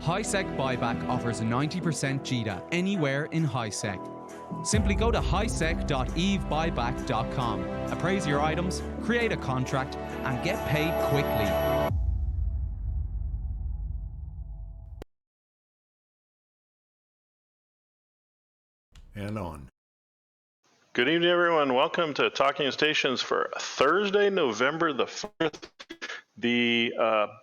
HiSec Buyback offers a 90% JITA anywhere in HiSec. Simply go to hisec.evebuyback.com, appraise your items, create a contract, and get paid quickly. And on. Good evening, everyone. Welcome to Talking Stations for Thursday, November the 4th. The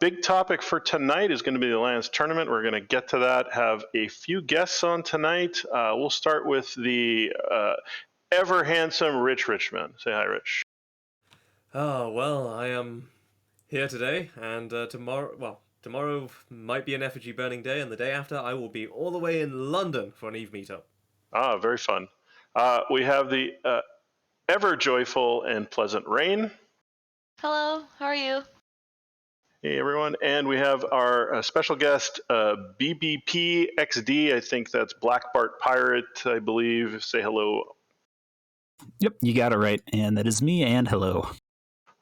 big topic for tonight is going to be the Alliance Tournament. We're going to get to that, have a few guests on tonight. We'll start with the ever handsome Richman. Say hi, Rich. Oh, well, I am here today, and tomorrow might be an effigy burning day, and the day after I will be all the way in London for an Eve meetup. Ah, very fun. We have the ever joyful and pleasant Rahne. Hello, how are you? Hey, everyone. And we have our special guest, BBPxD. I think that's Black Bart Pirate, I believe. Say hello. Yep, you got it right. And that is me, and hello.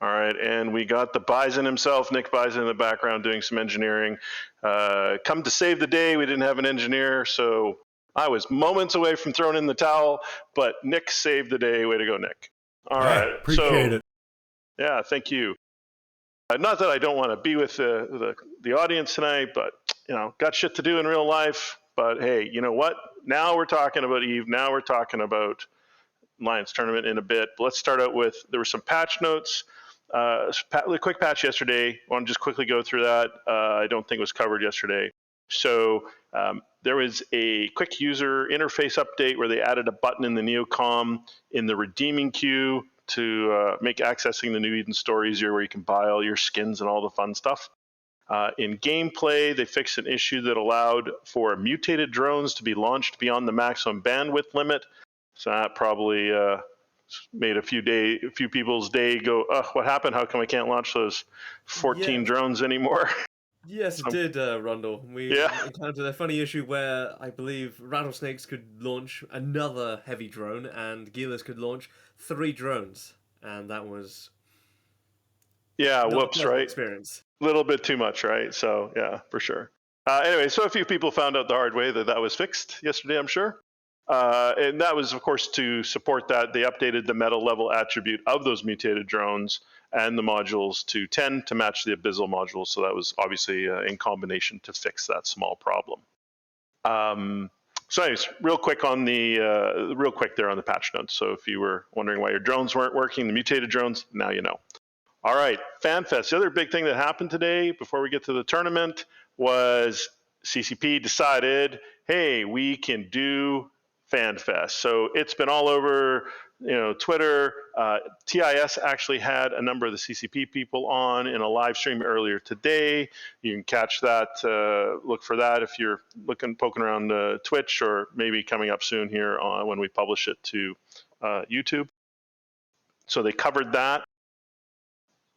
All right, and we got the Bison himself, Nick Bison, in the background doing some engineering. Come to save the day, we didn't have an engineer, so I was moments away from throwing in the towel, but Nick saved the day. Way to go, Nick. All right, appreciate it. Yeah, thank you. Not that I don't want to be with the audience tonight, but got shit to do in real life. But hey, you know what? Now we're talking about Eve. Now we're talking about Alliance Tournament in a bit. But let's start out with, there were some patch notes. A quick patch yesterday. I want to just quickly go through that. I don't think it was covered yesterday. So there was a quick user interface update where they added a button in the Neocom in the redeeming queue to make accessing the New Eden store easier, where you can buy all your skins and all the fun stuff. In gameplay, they fixed an issue that allowed for mutated drones to be launched beyond the maximum bandwidth limit. So that probably made a few people's day go, what happened? How come I can't launch those 14 drones anymore? Yes, it did, Rundle. We encountered a funny issue where I believe Rattlesnakes could launch another heavy drone, and Gilas could launch 3 drones, and that was whoops, right? Experience. A little bit too much, right? So yeah, for sure. Anyway, so a few people found out the hard way that was fixed yesterday, I'm sure. And that was, of course, to support that, they updated the meta level attribute of those mutated drones and the modules to 10 to match the Abyssal modules. So that was obviously in combination to fix that small problem. So anyways, real quick there on the patch notes. So if you were wondering why your drones weren't working, the mutated drones, now you know. All right, FanFest. The other big thing that happened today before we get to the tournament was CCP decided, hey, we can do FanFest. So it's been all over, Twitter. TIS actually had a number of the CCP people on in a live stream earlier today. You can catch that, look for that if you're poking around Twitch, or maybe coming up soon here when we publish it to YouTube. So they covered that.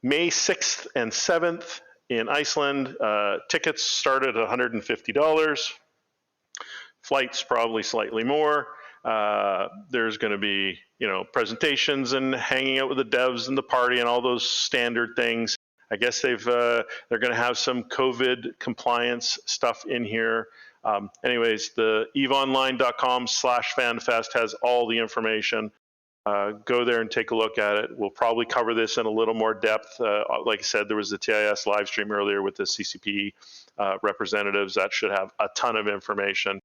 May 6th and 7th in Iceland, tickets start at $150. Flights probably slightly more. There's going to be, presentations and hanging out with the devs and the party and all those standard things. I guess they're going to have some COVID compliance stuff in here. Anyways, the eveonline.com/fanfest has all the information. Go there and take a look at it. We'll probably cover this in a little more depth. Like I said, there was the TIS live stream earlier with the CCP representatives. That should have a ton of information.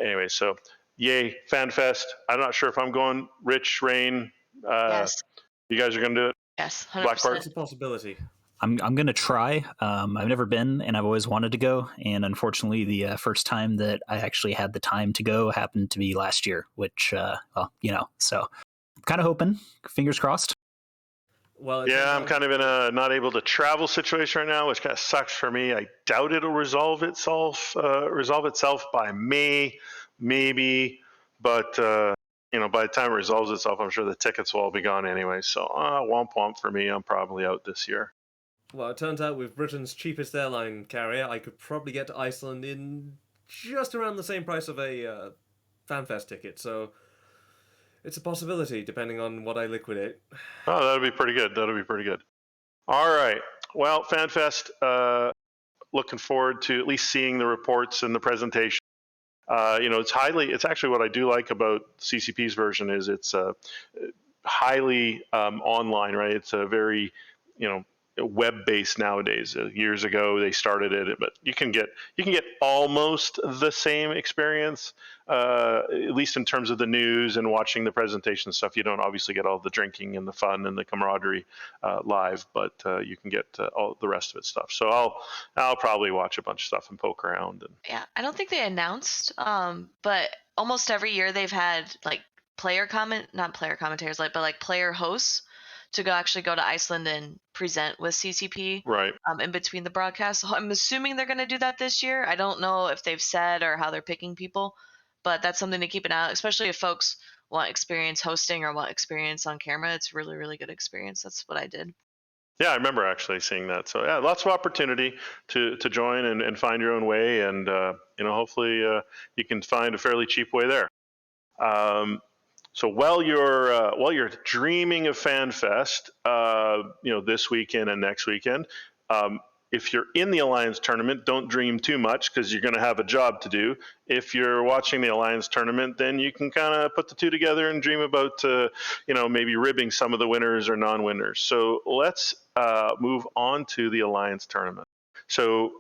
Anyway, so yay, FanFest. I'm not sure if I'm going. Rich, Rahne, Yes. You guys are going to do it? Yes, 100%. Black Bart? That's a possibility. I'm going to try. I've never been, and I've always wanted to go. And unfortunately, the first time that I actually had the time to go happened to be last year, which, so I'm kind of hoping, fingers crossed. Well, yeah, I'm kind of in a not able to travel situation right now, which kind of sucks for me. I doubt it'll resolve itself by May, maybe. But, by the time it resolves itself, I'm sure the tickets will all be gone anyway. So, womp womp for me. I'm probably out this year. Well, it turns out with Britain's cheapest airline carrier, I could probably get to Iceland in just around the same price of a FanFest ticket. So it's a possibility, depending on what I liquidate. Oh, that'll be pretty good. All right. Well, FanFest, looking forward to at least seeing the reports and the presentation. It's actually what I do like about CCP's version is it's highly online, right? It's a very, web-based nowadays. Years ago they started it, but you can get almost the same experience, at least in terms of the news and watching the presentation stuff. You don't obviously get all the drinking and the fun and the camaraderie live, but you can get all the rest of it stuff. So I'll probably watch a bunch of stuff and poke around. And Yeah, I don't think they announced, but almost every year they've had like not player commentators, but like player hosts to go to Iceland and present with CCP right. in between the broadcasts. So I'm assuming they're going to do that this year. I don't know if they've said or how they're picking people, but that's something to keep an eye out, especially if folks want experience hosting or want experience on camera. It's really, really good experience. That's what I did. Yeah, I remember actually seeing that. So yeah, lots of opportunity to join and find your own way, and hopefully you can find a fairly cheap way there. So while you're dreaming of FanFest, this weekend and next weekend, if you're in the Alliance tournament, don't dream too much because you're going to have a job to do. If you're watching the Alliance tournament, then you can kind of put the two together and dream about, maybe ribbing some of the winners or non-winners. So let's move on to the Alliance tournament. So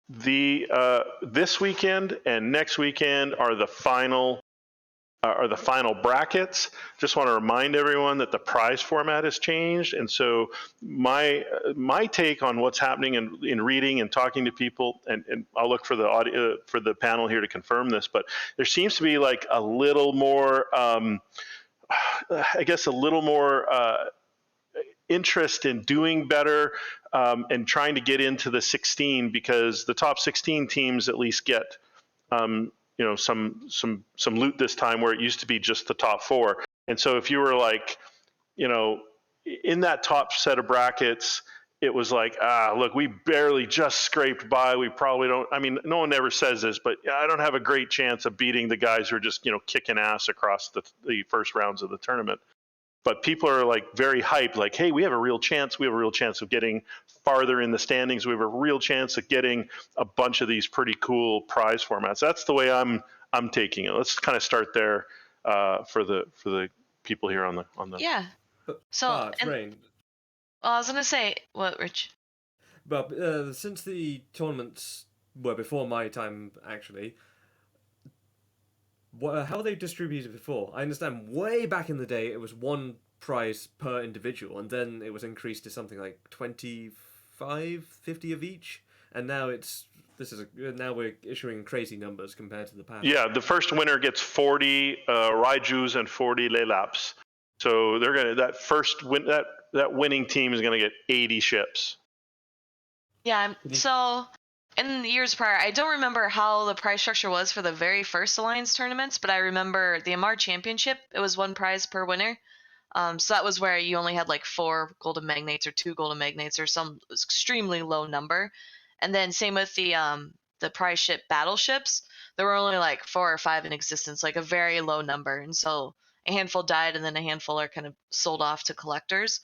this weekend and next weekend are the final brackets. Just want to remind everyone that the prize format has changed, and so my take on what's happening in reading and talking to people, and I'll look for the audio for the panel here to confirm this, but there seems to be like a little more, interest in doing better and trying to get into the 16, because the top 16 teams at least get some loot this time, where it used to be just the top 4. And so if you were like, in that top set of brackets, it was like, look, we barely just scraped by. We probably don't. I mean, no one ever says this, but I don't have a great chance of beating the guys who are just kicking ass across the first rounds of the tournament. But people are like very hyped, like, hey, we have a real chance. We have a real chance of getting farther in the standings. We have a real chance of getting a bunch of these pretty cool prize formats. That's the way I'm taking it. Let's kind of start there for the people here on the. Yeah. So Rahne. Well, I was gonna say what, Rich? But since the tournaments were before my time, actually, how are they distributed before? I understand way back in the day it was one prize per individual, and then it was increased to something like 25, 50 of each, and now now we're issuing crazy numbers compared to the past. Yeah, the first winner gets 40 Raijus and 40 Lelaps. So they're gonna that winning team is gonna get 80 ships. Yeah. So in the years prior, I don't remember how the prize structure was for the very first Alliance tournaments, but I remember the MR Championship. It was one prize per winner. So that was where you only had like 4 golden magnates or 2 golden magnates or some extremely low number. And then same with the prize ship battleships. There were only like 4 or 5 in existence, like a very low number. And so a handful died, and then a handful are kind of sold off to collectors.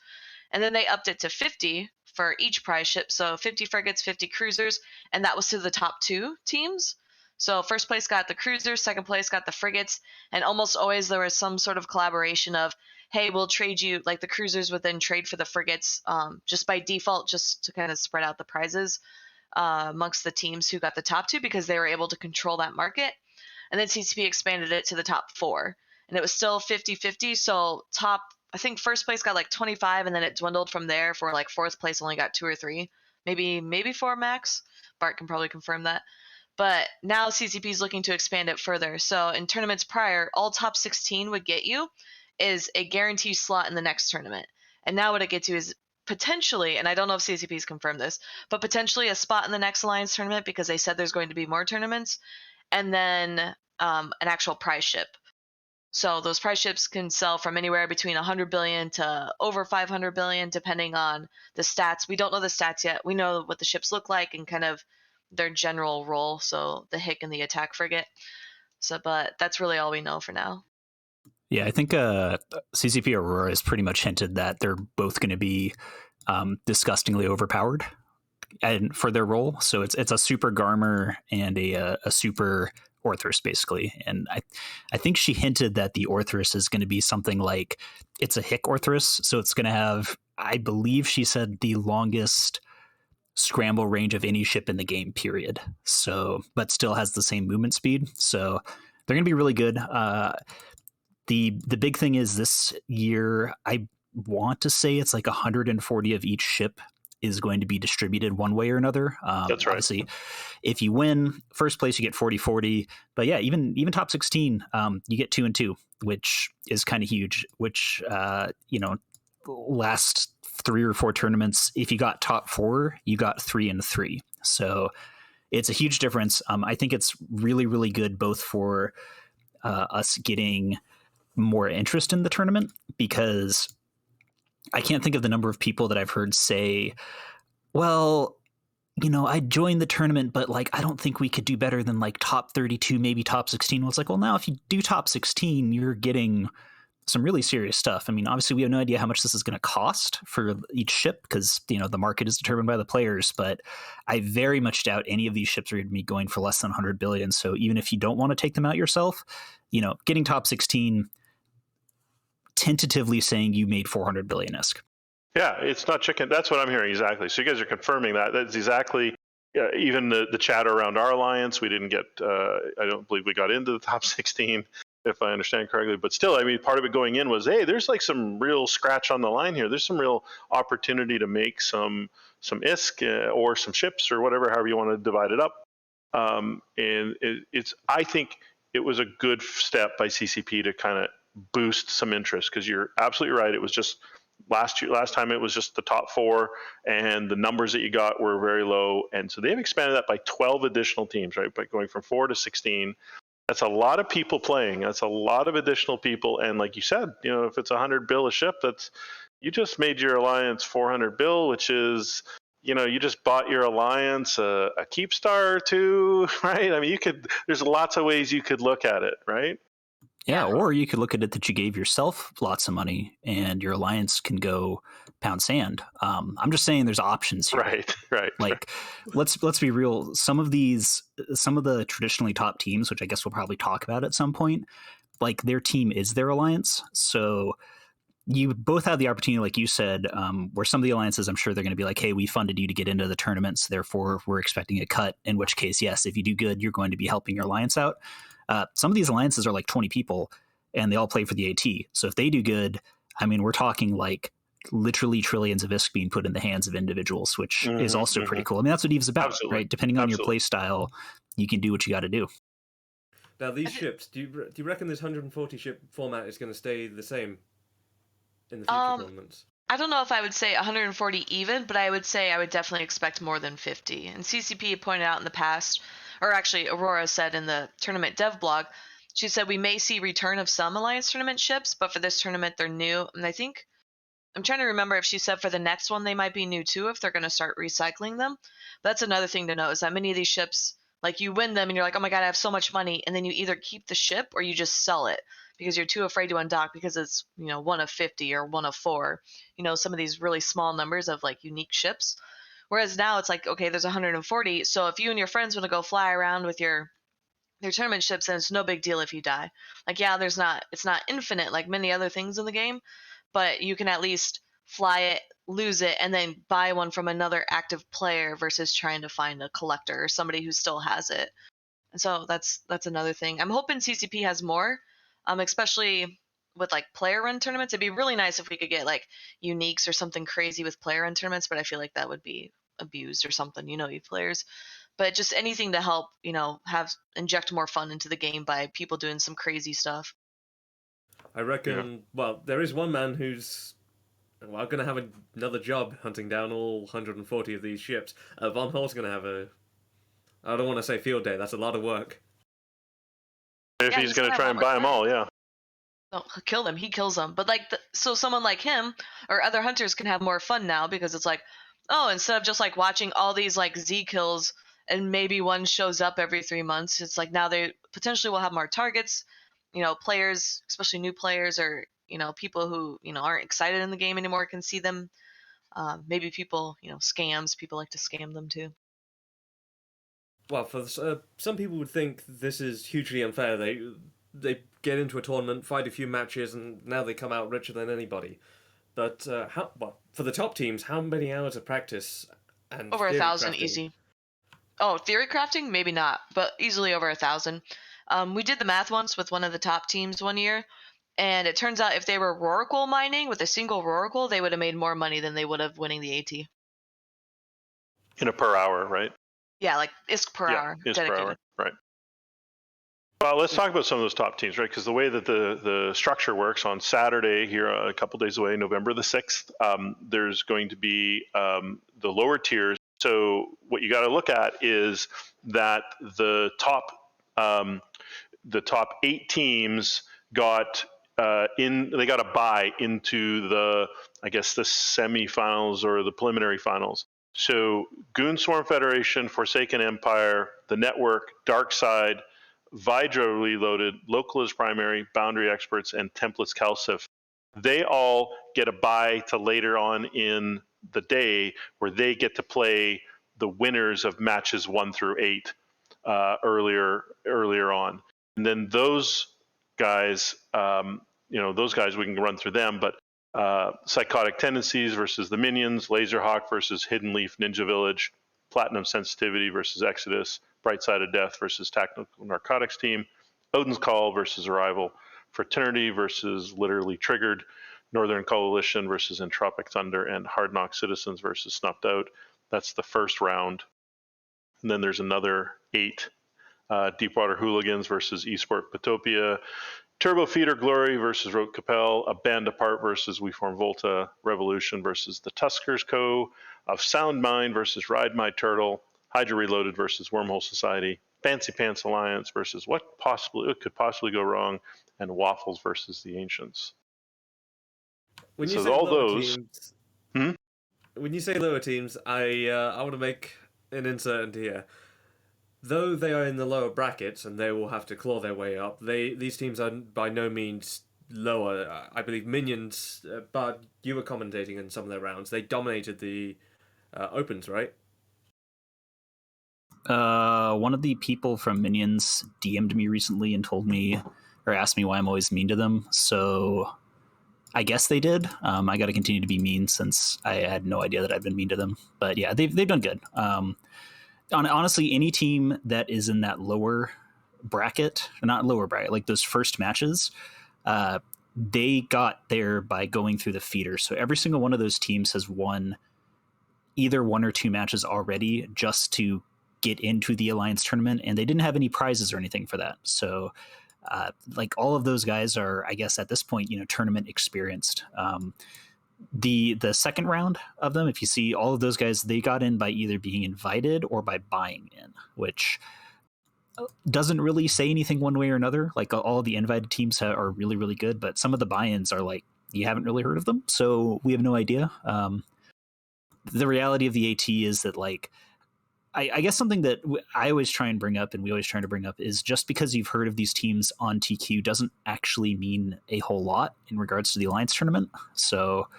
And then they upped it to 50 for each prize ship. So 50 frigates, 50 cruisers, and that was to the top 2 teams. So first place got the cruisers, second place got the frigates, and almost always there was some sort of collaboration of, hey, we'll trade you, like the cruisers would then trade for the frigates just by default, just to kind of spread out the prizes amongst the teams who got the top 2, because they were able to control that market. And then CCP expanded it to the top 4, and it was still 50-50. So I think first place got like 25, and then it dwindled from there, for like fourth place only got 2 or 3, maybe 4 max. Bart can probably confirm that. But now CCP is looking to expand it further. So in tournaments prior, all top 16 would get you is a guaranteed slot in the next tournament. And now what it gets you is potentially, and I don't know if CCP's confirmed this, but potentially a spot in the next Alliance tournament, because they said there's going to be more tournaments, and then an actual prize ship. So those prize ships can sell from anywhere between 100 billion to over 500 billion, depending on the stats. We don't know the stats yet. We know what the ships look like and kind of their general role, so the Hick and the attack frigate. So, but that's really all we know for now. Yeah, I think CCP Aurora has pretty much hinted that they're both going to be disgustingly overpowered. and for their role. So it's a super Garmer and a super Orthrus basically. And I think she hinted that the Orthrus is going to be something like it's a Hick Orthrus, so it's going to have, I believe she said, the longest scramble range of any ship in the game, period. So, but still has the same movement speed. So they're going to be really good. The big thing is this year, I want to say it's like 140 of each ship is going to be distributed one way or another. That's right. Obviously, if you win first place, you get 40-40. But yeah, even top 16, you get 2 and 2, which is kind of huge. Which last 3 or 4 tournaments, if you got top 4, you got 3 and 3. So it's a huge difference. I think it's really, really good both for us getting more interest in the tournament, because I can't think of the number of people that I've heard say, well, I joined the tournament, but like, I don't think we could do better than like top 32, maybe top 16. Well, it's like, well, now if you do top 16, you're getting some really serious stuff. I mean, obviously we have no idea how much this is going to cost for each ship, because, the market is determined by the players, but I very much doubt any of these ships are going to be going for less than 100 billion. So even if you don't want to take them out yourself, getting top 16, tentatively saying you made 400 billion-esque. Yeah, it's not chicken. That's what I'm hearing exactly. So you guys are confirming that. That's exactly even the chatter around our alliance. We didn't get. I don't believe we got into the top 16, if I understand correctly. But still, I mean, part of it going in was, hey, there's like some real scratch on the line here. There's some real opportunity to make some ISK or some ships or whatever, however you want to divide it up. And I think it was a good step by CCP to kind of boost some interest, because you're absolutely right. It was just last time it was just the top 4, and the numbers that you got were very low. And so they've expanded that by 12 additional teams, right? By going from 4 to 16. That's a lot of people playing. That's a lot of additional people. And like you said, if it's 100 bill a ship, you just made your alliance 400 bill, which is, you just bought your alliance a keep star or 2, right? I mean, there's lots of ways you could look at it, right? Yeah, or you could look at it that you gave yourself lots of money and your alliance can go pound sand. I'm just saying there's options here. Right. Like, let's be real. Some of the traditionally top teams, which I guess we'll probably talk about at some point, like their team is their alliance. So you both have the opportunity, like you said, where some of the alliances, I'm sure they're going to be like, hey, we funded you to get into the tournaments, therefore we're expecting a cut, in which case, yes, if you do good, you're going to be helping your alliance out. Some of these alliances are like 20 people and they all play for the AT. So if they do good, I mean, we're talking like literally trillions of ISK being put in the hands of individuals, which is also pretty cool. I mean, that's what EVE's about, Absolutely. right? Depending on your play style, you can do what you got to do. Now, these ships, do you reckon this 140 ship format is going to stay the same in the future tournaments? I don't know if I would say 140 even, but I would say I would definitely expect more than 50. And CCP pointed out in the past, or actually Aurora said in the tournament dev blog, she said we may see return of some Alliance tournament ships, but for this tournament they're new. And I think, I'm trying to remember if she said for the next one they might be new too, if they're going to start recycling them. But that's another thing to know, is that many of these ships, like you win them and you're like, oh my god, I have so much money, and then you either keep the ship or you just sell it because you're too afraid to undock because it's, 1 of 50 or 1 of 4, some of these really small numbers of like unique ships. Whereas now it's like, okay, there's 140, so if you and your friends want to go fly around with your tournament ships, then it's no big deal if you die. Like, yeah, it's not infinite like many other things in the game, but you can at least fly it, lose it, and then buy one from another active player versus trying to find a collector or somebody who still has it. And so that's another thing. I'm hoping CCP has more, especially with like player run tournaments. It'd be really nice if we could get like uniques or something crazy with player run tournaments, but I feel like that would be abused or something, you players. But just anything to help, inject more fun into the game by people doing some crazy stuff. I reckon, well, there is one man who's going to have another job hunting down all 140 of these ships. Von Hall's going to have I don't want to say field day, that's a lot of work. If he's going to try and buy them all, yeah. Don't kill them, he kills them. But so someone like him or other hunters can have more fun now, because it's like, oh, instead of just like watching all these like Z kills and maybe one shows up every 3 months, it's like now they potentially will have more targets. Players, especially new players, or people who aren't excited in the game anymore, can see them Maybe people, scams. People like to scam them too. Well, for some people would think this is hugely unfair. They get into a tournament, fight a few matches, and now they come out richer than anybody. But for the top teams, how many hours of practice and Over theory 1,000 crafting? easy. Oh, theory crafting? Maybe not, but easily over 1,000. We did the math once with one of the top teams one year, and it turns out if they were Roracle mining with a single Roracle, they would have made more money than they would have winning the AT. In a per hour, right? Yeah, like ISK per hour. Is per dedicated. hour, right? Well, let's talk about some of those top teams, right? Because the way that the structure works on Saturday here, a couple days away, November the 6th, there's going to be the lower tiers. So what you got to look at is that the top 8 teams got they got a bye into the semifinals or the preliminary finals. So Goon Swarm Federation, Forsaken Empire, the Network, Darkside, Vidro Reloaded, Local is Primary, Boundary Experts, and Templates Calcif, they all get a bye to later on in the day where they get to play the winners of matches 1 through 8 earlier on. And then those guys, those guys, we can run through them, but Psychotic Tendencies versus the Minions, Laserhawk versus Hidden Leaf Ninja Village, Platinum Sensitivity versus Exodus, Bright Side of Death versus Tactical Narcotics Team, Odin's Call versus Arrival, Fraternity versus Literally Triggered, Northern Coalition versus Entropic Thunder, and Hard Knock Citizens versus Snuffed Out. That's the first round. And then there's another 8. Deepwater Hooligans versus Esport Patopia, Turbo Feeder Glory versus Rote Capel, A Band Apart versus We Form Volta, Revolution versus the Tuskers Co., of Sound Mind versus Ride My Turtle, Hydra Reloaded versus Wormhole Society, Fancy Pants Alliance versus What Could Possibly Go Wrong, and Waffles versus the Ancients. When you So say all lower those. teams, when you say lower teams, I want to make an insert into here. Though they are in the lower brackets and they will have to claw their way up, these teams are by no means lower. I believe Minions, but you were commentating in some of their rounds. They dominated the opens, right? One of the people from Minions DM'd me recently and told me, or asked me why I'm always mean to them. So I guess they did. I got to continue to be mean since I had no idea that I'd been mean to them. But yeah, they've done good. Honestly, any team that is in that lower bracket, not lower bracket, like those first matches, they got there by going through the feeder. So every single one of those teams has won either 1 or 2 matches already just to get into the Alliance tournament, and they didn't have any prizes or anything for that. So like all of those guys are, I guess at this point, tournament experienced. The second round of them, if you see all of those guys, they got in by either being invited or by buying in, which doesn't really say anything one way or another. Like all of the invited teams are really, really good, but some of the buy-ins are like, you haven't really heard of them, so we have no idea. The reality of the AT is that, like, I guess something that I always try and bring up, and we always try to bring up, is just because you've heard of these teams on TQ doesn't actually mean a whole lot in regards to the Alliance tournament. So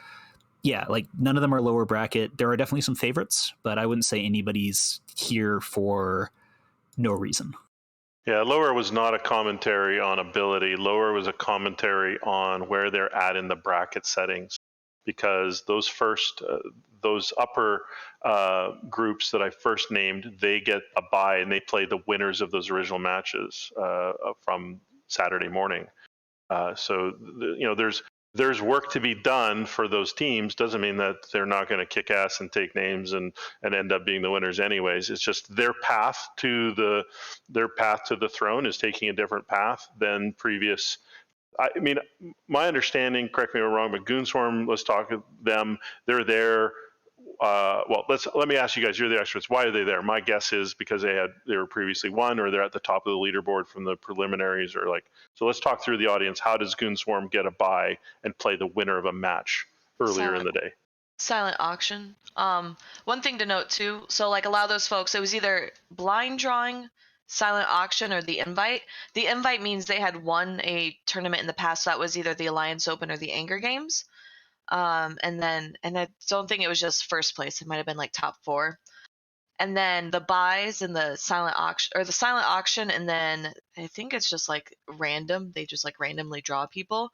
yeah, like none of them are lower bracket. There are definitely some favorites, but I wouldn't say anybody's here for no reason. Yeah, lower was not a commentary on ability. Lower was a commentary on where they're at in the bracket settings, because those upper groups that I first named, they get a bye and they play the winners of those original matches from Saturday morning. So there's work to be done for those teams. Doesn't mean that they're not going to kick ass and take names and end up being the winners anyways. It's just their path to the throne is taking a different path than previous. I mean, my understanding, correct me if I'm wrong, but Goonswarm, let's talk to them. They're there. Let me ask you guys, you're the experts. Why are they there? My guess is because they were previously won, or they're at the top of the leaderboard from the preliminaries, or like. So let's talk through the audience. How does Goonswarm get a bye and play the winner of a match earlier in the day? Silent auction. One thing to note too. So like a lot of those folks, it was either blind drawing, silent auction, or the invite. The invite means they had won a tournament in the past that was either the Alliance Open or the Anger Games. And I don't think it was just first place. It might have been like top 4. And then the buys and the silent auction, and then I think it's just like random. They just like randomly draw people.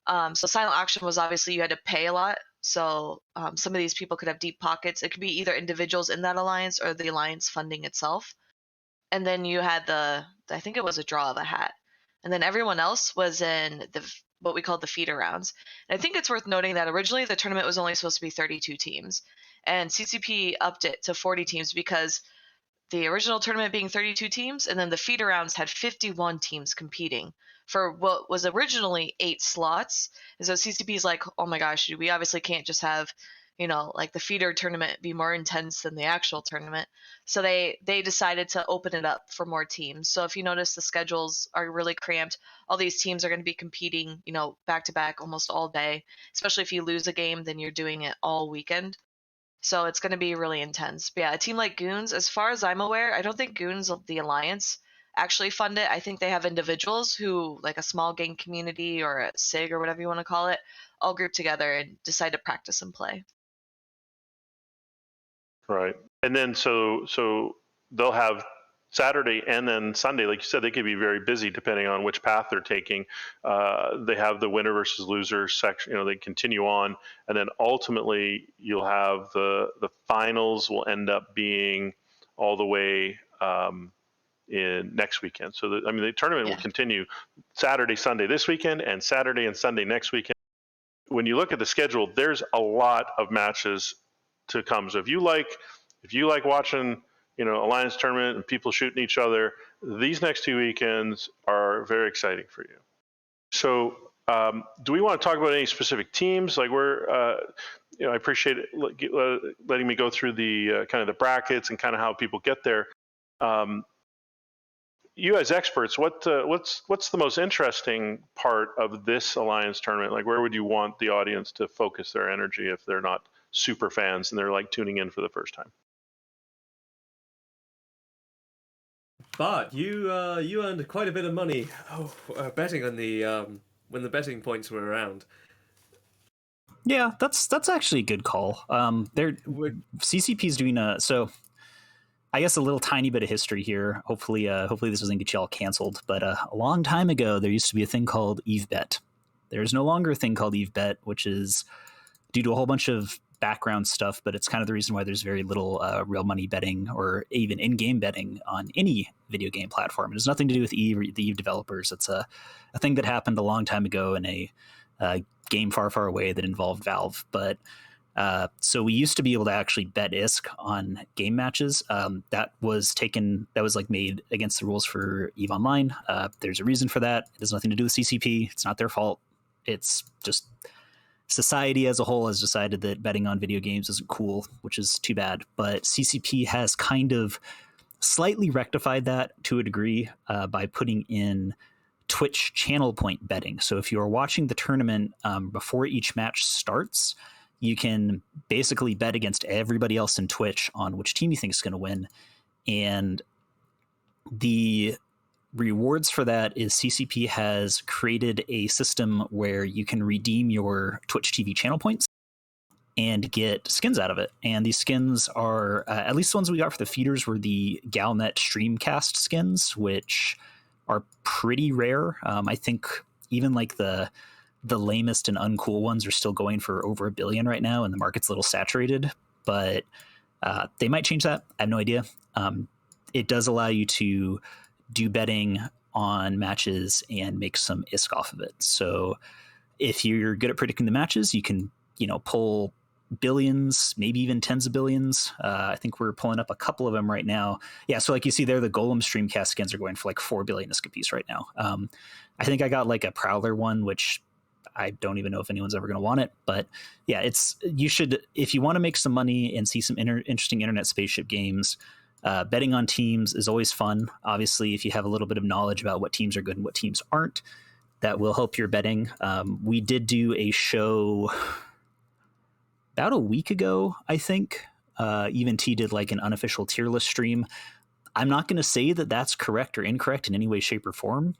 So silent auction was obviously you had to pay a lot. So some of these people could have deep pockets. It could be either individuals in that alliance or the alliance funding itself. And then you had I think it was a draw of a hat. And then everyone else was in what we called the feeder rounds. And I think it's worth noting that originally the tournament was only supposed to be 32 teams. And CCP upped it to 40 teams because the original tournament being 32 teams, and then the feeder rounds had 51 teams competing for what was originally 8 slots. And so CCP is like, oh my gosh, we obviously can't just have, like the feeder tournament be more intense than the actual tournament. So they decided to open it up for more teams. So if you notice, the schedules are really cramped. All these teams are going to be competing, back to back almost all day. Especially if you lose a game, then you're doing it all weekend. So it's going to be really intense. But yeah, a team like Goons, as far as I'm aware, I don't think Goons, the Alliance, actually fund it. I think they have individuals who, like a small gang community or a SIG or whatever you want to call it, all group together and decide to practice and play. Right. And then so they'll have Saturday and then Sunday, like you said, they could be very busy depending on which path they're taking. They have the winner versus loser section, they continue on, and then ultimately you'll have the finals will end up being all the way in next weekend. So the tournament will continue Saturday, Sunday this weekend, and Saturday and Sunday next weekend. When you look at the schedule, there's a lot of matches to come. So if you like watching, Alliance tournament and people shooting each other, these next 2 weekends are very exciting for you. So do we want to talk about any specific teams? Like I appreciate it, letting me go through the kind of the brackets and kind of how people get there. You as experts, what's the most interesting part of this Alliance tournament? Like, where would you want the audience to focus their energy if they're not super fans and they're like tuning in for the first time? But you earned quite a bit of money betting on the when the betting points were around. Yeah, that's actually a good call. CCP's doing so. I guess a little tiny bit of history here. Hopefully this doesn't get you all canceled. But a long time ago, there used to be a thing called EveBet. There's no longer a thing called EveBet, which is due to a whole bunch of background stuff, but it's kind of the reason why there's very little real money betting or even in-game betting on any video game platform. It has nothing to do with Eve or the Eve developers. It's a thing that happened a long time ago in a game far, far away that involved Valve. But so we used to be able to actually bet ISK on game matches. That was like made against the rules for EVE Online. There's a reason for that. It has nothing to do with CCP. It's not their fault. It's just society as a whole has decided that betting on video games isn't cool, which is too bad. But CCP has kind of slightly rectified that to a degree by putting in Twitch channel point betting. So if you are watching the tournament before each match starts, you can basically bet against everybody else in Twitch on which team you think is going to win. And the rewards for that is CCP has created a system where you can redeem your Twitch TV channel points and get skins out of it. And these skins are, at least the ones we got for the feeders were the Galnet Streamcast skins, which are pretty rare. I think even like the lamest and uncool ones are still going for over $1 billion right now, and the market's a little saturated, but they might change that. I have no idea. It does allow you to do betting on matches and make some ISK off of it. So if you're good at predicting the matches, you can, pull billions, maybe even tens of billions. I think we're pulling up a couple of them right now. Yeah. So like you see there, the Golem Streamcast skins are going for like 4 billion ISK apiece right now. I think I got like a Prowler one, which I don't even know if anyone's ever going to want it, but yeah, you should, if you want to make some money and see some interesting internet spaceship games, betting on teams is always fun. Obviously, if you have a little bit of knowledge about what teams are good and what teams aren't, that will help your betting. We did do a show about a week ago, I think. Even T did like an unofficial tier list stream. I'm not going to say that that's correct or incorrect in any way, shape, or form.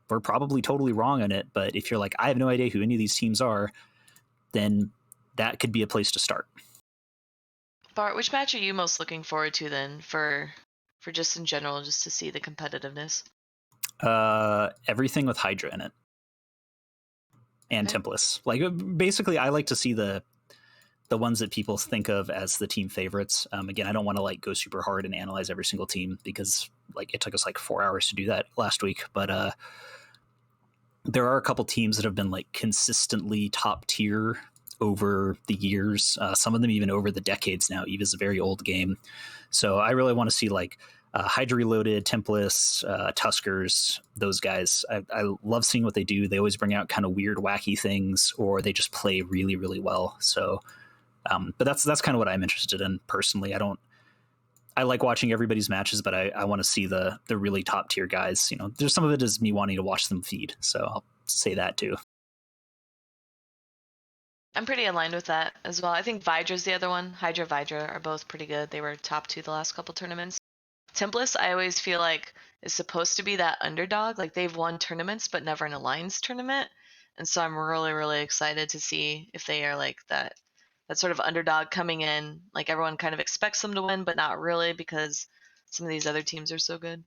We're probably totally wrong on it, but if you're like, I have no idea who any of these teams are, then that could be a place to start. Bart, which match are you most looking forward to then for just in general, just to see the competitiveness? Everything with Hydra in it. And Okay. Templars. Like, basically, I like to see the ones that people think of as the team favorites. Again, I don't want to like go super hard and analyze every single team because like it took us like 4 hours to do that last week. But there are a couple teams that have been like consistently top tier over the years. Some of them even over the decades now. EVE is a very old game. So I really want to see like Hydra Reloaded, Templars, Tuskers, those guys. I love seeing what they do. They always bring out kind of weird, wacky things, or they just play really, really well. So, but that's kind of what I'm interested in personally. I like watching everybody's matches, but I want to see the really top tier guys. You know, there's some of it is me wanting to watch them feed. So I'll say that too. I'm pretty aligned with that as well. I think Vidra's the other one. Hydra, Vidra are both pretty good. They were top 2 the last couple tournaments. Templars, I always feel like is supposed to be that underdog. Like they've won tournaments, but never an alliance tournament. And so I'm really, really excited to see if they are like that sort of underdog coming in. Like everyone kind of expects them to win, but not really because some of these other teams are so good.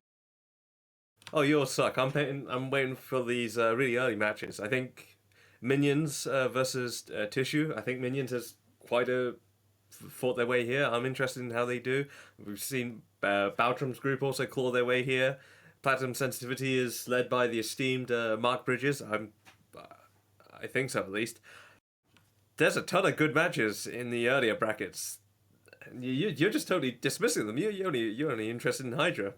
Oh, yours suck. I'm waiting for these really early matches. I think Minions versus Tissue. I think Minions has fought their way here. I'm interested in how they do. We've seen Baltram's group also claw their way here. Platinum Sensitivity is led by the esteemed Mark Bridges. I think so, at least. There's a ton of good matches in the earlier brackets. You're just totally dismissing them. You're only interested in Hydra.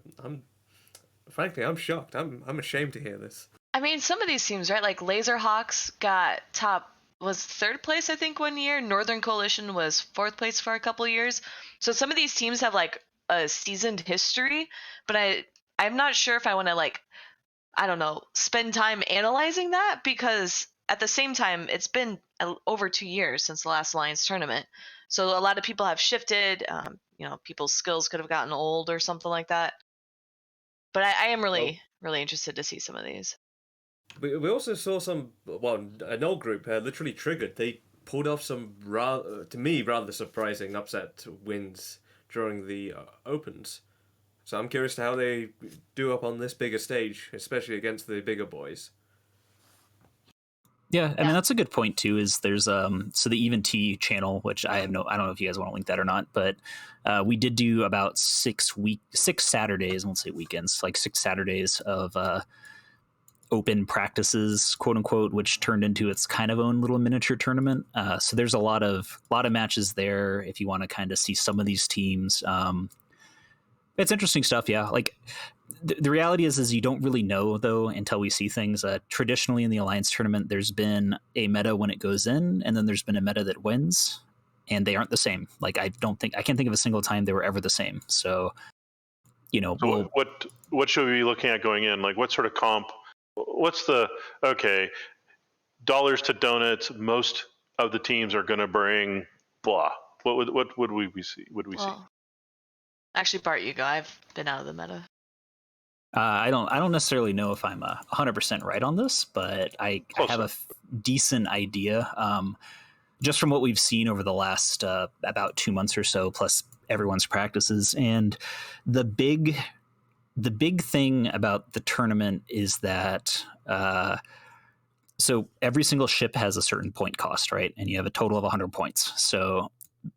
Frankly, I'm shocked. I'm ashamed to hear this. I mean, some of these teams, right? Like Laserhawks got was 3rd place, I think, one year. Northern Coalition was 4th place for a couple years. So some of these teams have like a seasoned history, but I'm not sure if I want to like, I don't know, spend time analyzing that because at the same time, it's been over 2 years since the last Alliance tournament. So a lot of people have shifted. You know, people's skills could have gotten old or something like that. But I am really interested to see some of these. We also saw an old group literally triggered. They pulled off some to me rather surprising upset wins during the opens. So I'm curious to how they do up on this bigger stage, especially against the bigger boys. Yeah, I mean that's a good point too. Is there's so the Even T channel, which I don't know if you guys want to link that or not, but we did do about 6 Saturdays, I won't say weekends, like 6 Saturdays of open practices, quote unquote, which turned into its kind of own little miniature tournament. So there's a lot of matches there if you want to kind of see some of these teams. It's interesting stuff, yeah. Like the reality is you don't really know though until we see things. Traditionally in the Alliance tournament, there's been a meta when it goes in, and then there's been a meta that wins, and they aren't the same. Like I can't think of a single time they were ever the same. So, you know, so what should we be looking at going in? Like what sort of comp? What's the dollars to donuts? Most of the teams are going to bring blah. What would we see? Actually, Bart, you go. I've been out of the meta. I don't necessarily know if I'm 100% right on this, but I have a decent idea. Just from what we've seen over the last about 2 months or so, plus everyone's practices, and the big thing about the tournament is that so every single ship has a certain point cost, right? And you have a total of 100 points. So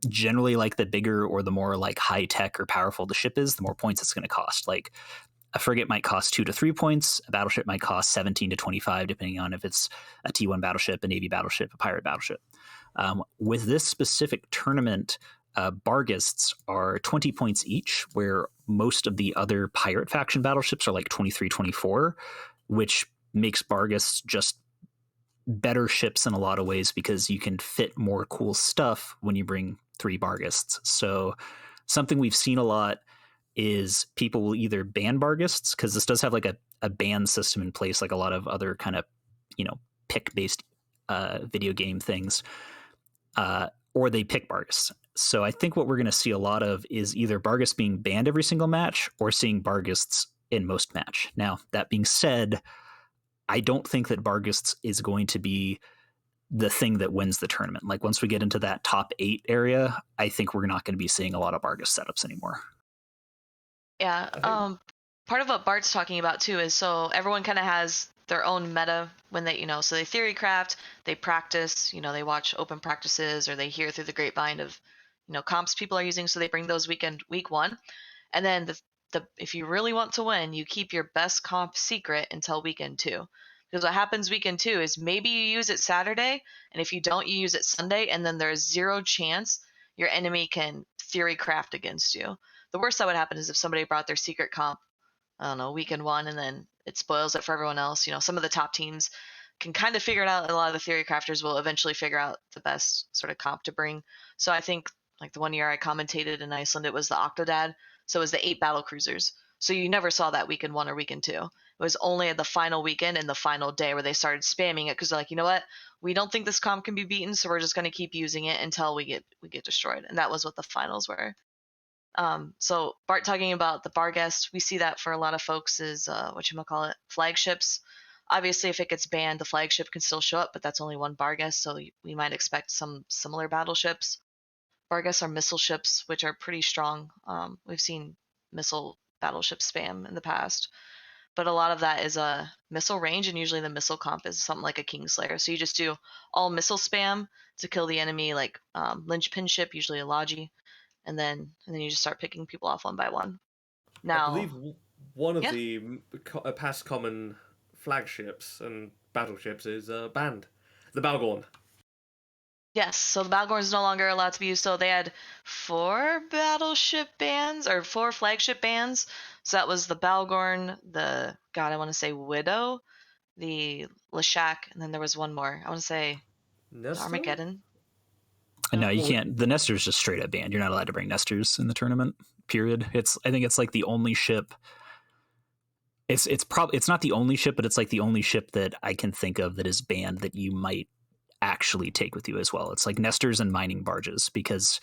generally, like the bigger or the more like high tech or powerful the ship is, the more points it's going to cost. Like a frigate might cost 2 to 3 points. A battleship might cost 17 to 25, depending on if it's a T1 battleship, a Navy battleship, a pirate battleship. With this specific tournament, Barghists are 20 points each, where most of the other pirate faction battleships are like 23, 24, which makes Barghists just better ships in a lot of ways because you can fit more cool stuff when you bring 3 Barghists. So something we've seen a lot is people will either ban Barghists, because this does have like a ban system in place, like a lot of other kind of, you know, pick-based video game things, or they pick Barghists. So I think what we're going to see a lot of is either Barghists being banned every single match or seeing Barghists in most match. Now, that being said, I don't think that Barghists is going to be the thing that wins the tournament. Like once we get into that top 8 area, I think we're not going to be seeing a lot of Bargus setups anymore. Yeah. Part of what Bart's talking about too is so everyone kind of has their own meta when they, so they theory craft, they practice, they watch open practices or they hear through the grapevine of, comps people are using. So they bring those week 1. And then the if you really want to win, you keep your best comp secret until weekend 2. Because what happens weekend 2 is maybe you use it Saturday, and if you don't, you use it Sunday, and then there's 0 chance your enemy can theory craft against you. The worst that would happen is if somebody brought their secret comp, I don't know, weekend 1, and then it spoils it for everyone else. Some of the top teams can kind of figure it out. A lot of the theory crafters will eventually figure out the best sort of comp to bring. So I think like the one year I commentated in Iceland, it was the Octodad. So it was the 8 battle cruisers. So you never saw that weekend 1 or weekend 2. It was only at the final weekend and the final day where they started spamming it because they're like, you know what? We don't think this comp can be beaten, so we're just going to keep using it until we get destroyed. And that was what the finals were. So Bart talking about the Barguest, we see that for a lot of folks is flagships. Obviously, if it gets banned, the flagship can still show up, but that's only one Barguest, so we might expect some similar battleships. Barguests are missile ships, which are pretty strong. We've seen missile battleship spam in the past, but a lot of that is a missile range, and usually the missile comp is something like a Kingslayer. So you just do all missile spam to kill the enemy, like linchpin ship, usually a Logi, and then you just start picking people off one by one. Now, I believe one of yeah. the past common flagships and battleships is banned, the Balgorn. Yes, so the Balgorn is no longer allowed to be used. So they had 4 battleship bans or 4 flagship bans. So that was the Balgorn, I want to say Widow, the Leshak, and then there was one more. I want to say Armageddon. No, you can't. The Nestor's just straight up banned. You're not allowed to bring Nestors in the tournament. Period. I think it's like the only ship. It's not the only ship, but it's like the only ship that I can think of that is banned that you might actually take with you as well. It's like Nestors and mining barges, because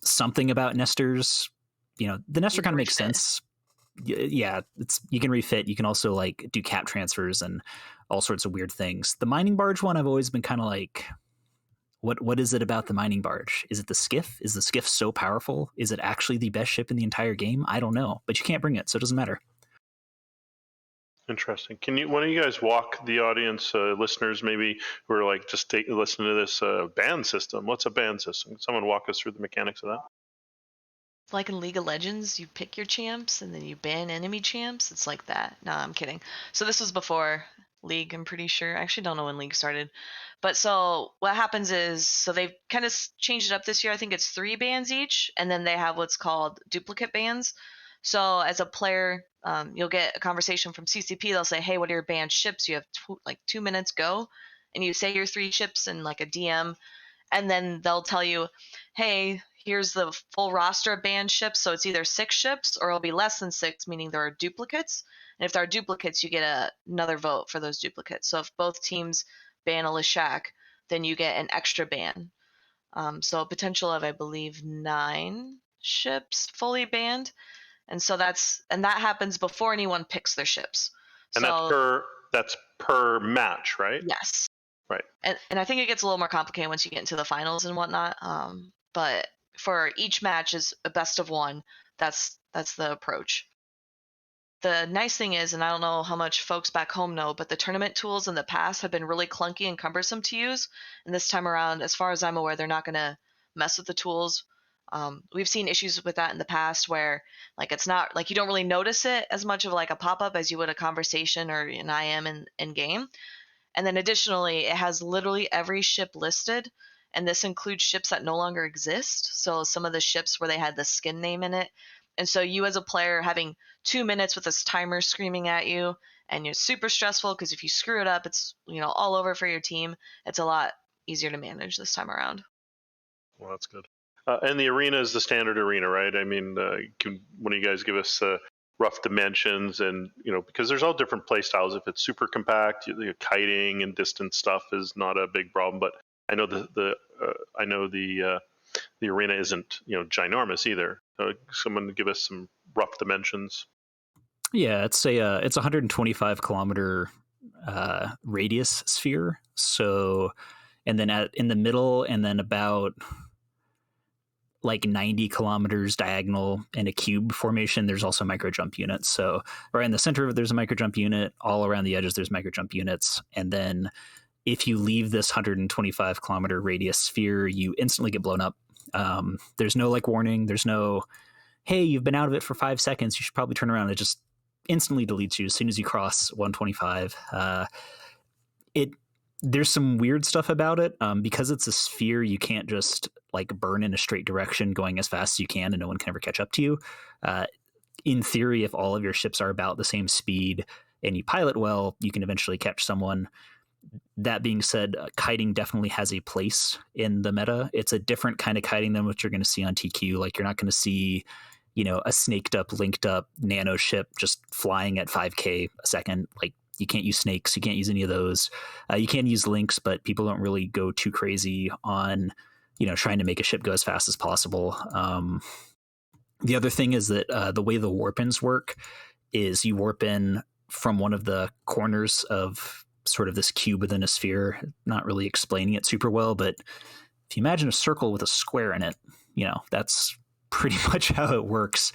something about Nestors, the Nestor kind of makes sense. Yeah, you can refit. You can also like do cap transfers and all sorts of weird things. The mining barge one, I've always been kind of like, what is it about the mining barge? Is it the skiff? Is the skiff so powerful? Is it actually the best ship in the entire game? I don't know, but you can't bring it, so it doesn't matter. Interesting. One of you guys walk the audience, listeners maybe who are like just listen to this ban system? What's a ban system? Can someone walk us through the mechanics of that? Like in League of Legends, you pick your champs and then you ban enemy champs. It's like that. No, I'm kidding. So this was before League, I'm pretty sure. I actually don't know when League started. But so what happens is, so they've kind of changed it up this year. I think it's 3 bans each, and then they have what's called duplicate bans. So as a player, you'll get a conversation from CCP. They'll say, hey, what are your banned ships? You have 2 minutes, go. And you say your 3 ships in like a DM, and then they'll tell you, hey, here's the full roster of banned ships. So it's either 6 ships or it'll be less than 6, meaning there are duplicates. And if there are duplicates, you get another vote for those duplicates. So if both teams ban a Leshak, then you get an extra ban. So a potential of, I believe, 9 ships fully banned. And so that happens before anyone picks their ships. And so, that's per match, right? Yes. Right. And I think it gets a little more complicated once you get into the finals and whatnot. But for each match is a best of 1. That's the approach. The nice thing is, and I don't know how much folks back home know, but the tournament tools in the past have been really clunky and cumbersome to use. And this time around, as far as I'm aware, they're not going to mess with the tools. We've seen issues with that in the past where like it's not like you don't really notice it as much of like a pop-up as you would a conversation or an IM in game. And then additionally, it has literally every ship listed, and this includes ships that no longer exist. So some of the ships where they had the skin name in it. And so you as a player having 2 minutes with this timer screaming at you, and you're super stressful because if you screw it up, it's all over for your team. It's a lot easier to manage this time around. Well, that's good. And the arena is the standard arena, right? I mean, can one of you guys give us rough dimensions, and because there's all different play styles. If it's super compact, kiting and distance stuff is not a big problem. But I know the arena isn't ginormous either. Someone give us some rough dimensions. Yeah, it's a 125 kilometer radius sphere. So and then in the middle, and then about like 90 kilometers diagonal in a cube formation, there's also micro jump units. So right in the center of it, there's a micro jump unit. All around the edges, there's micro jump units. And then if you leave this 125 kilometer radius sphere, you instantly get blown up. There's no like warning. There's no, hey, you've been out of it for 5 seconds. You should probably turn around. It just instantly deletes you as soon as you cross 125. There's some weird stuff about it. Because it's a sphere, you can't just like burn in a straight direction going as fast as you can and no one can ever catch up to you. In theory, if all of your ships are about the same speed and you pilot well, you can eventually catch someone. That being said, kiting definitely has a place in the meta. It's a different kind of kiting than what you're going to see on TQ. Like you're not going to see, a snaked up, linked up nano ship just flying at 5K a second. Like you can't use snakes. You can't use any of those. You can use links, but people don't really go too crazy on, trying to make a ship go as fast as possible. The other thing is that the way the warp ins work is you warp in from one of the corners of sort of this cube within a sphere. Not really explaining it super well, but if you imagine a circle with a square in it, that's pretty much how it works.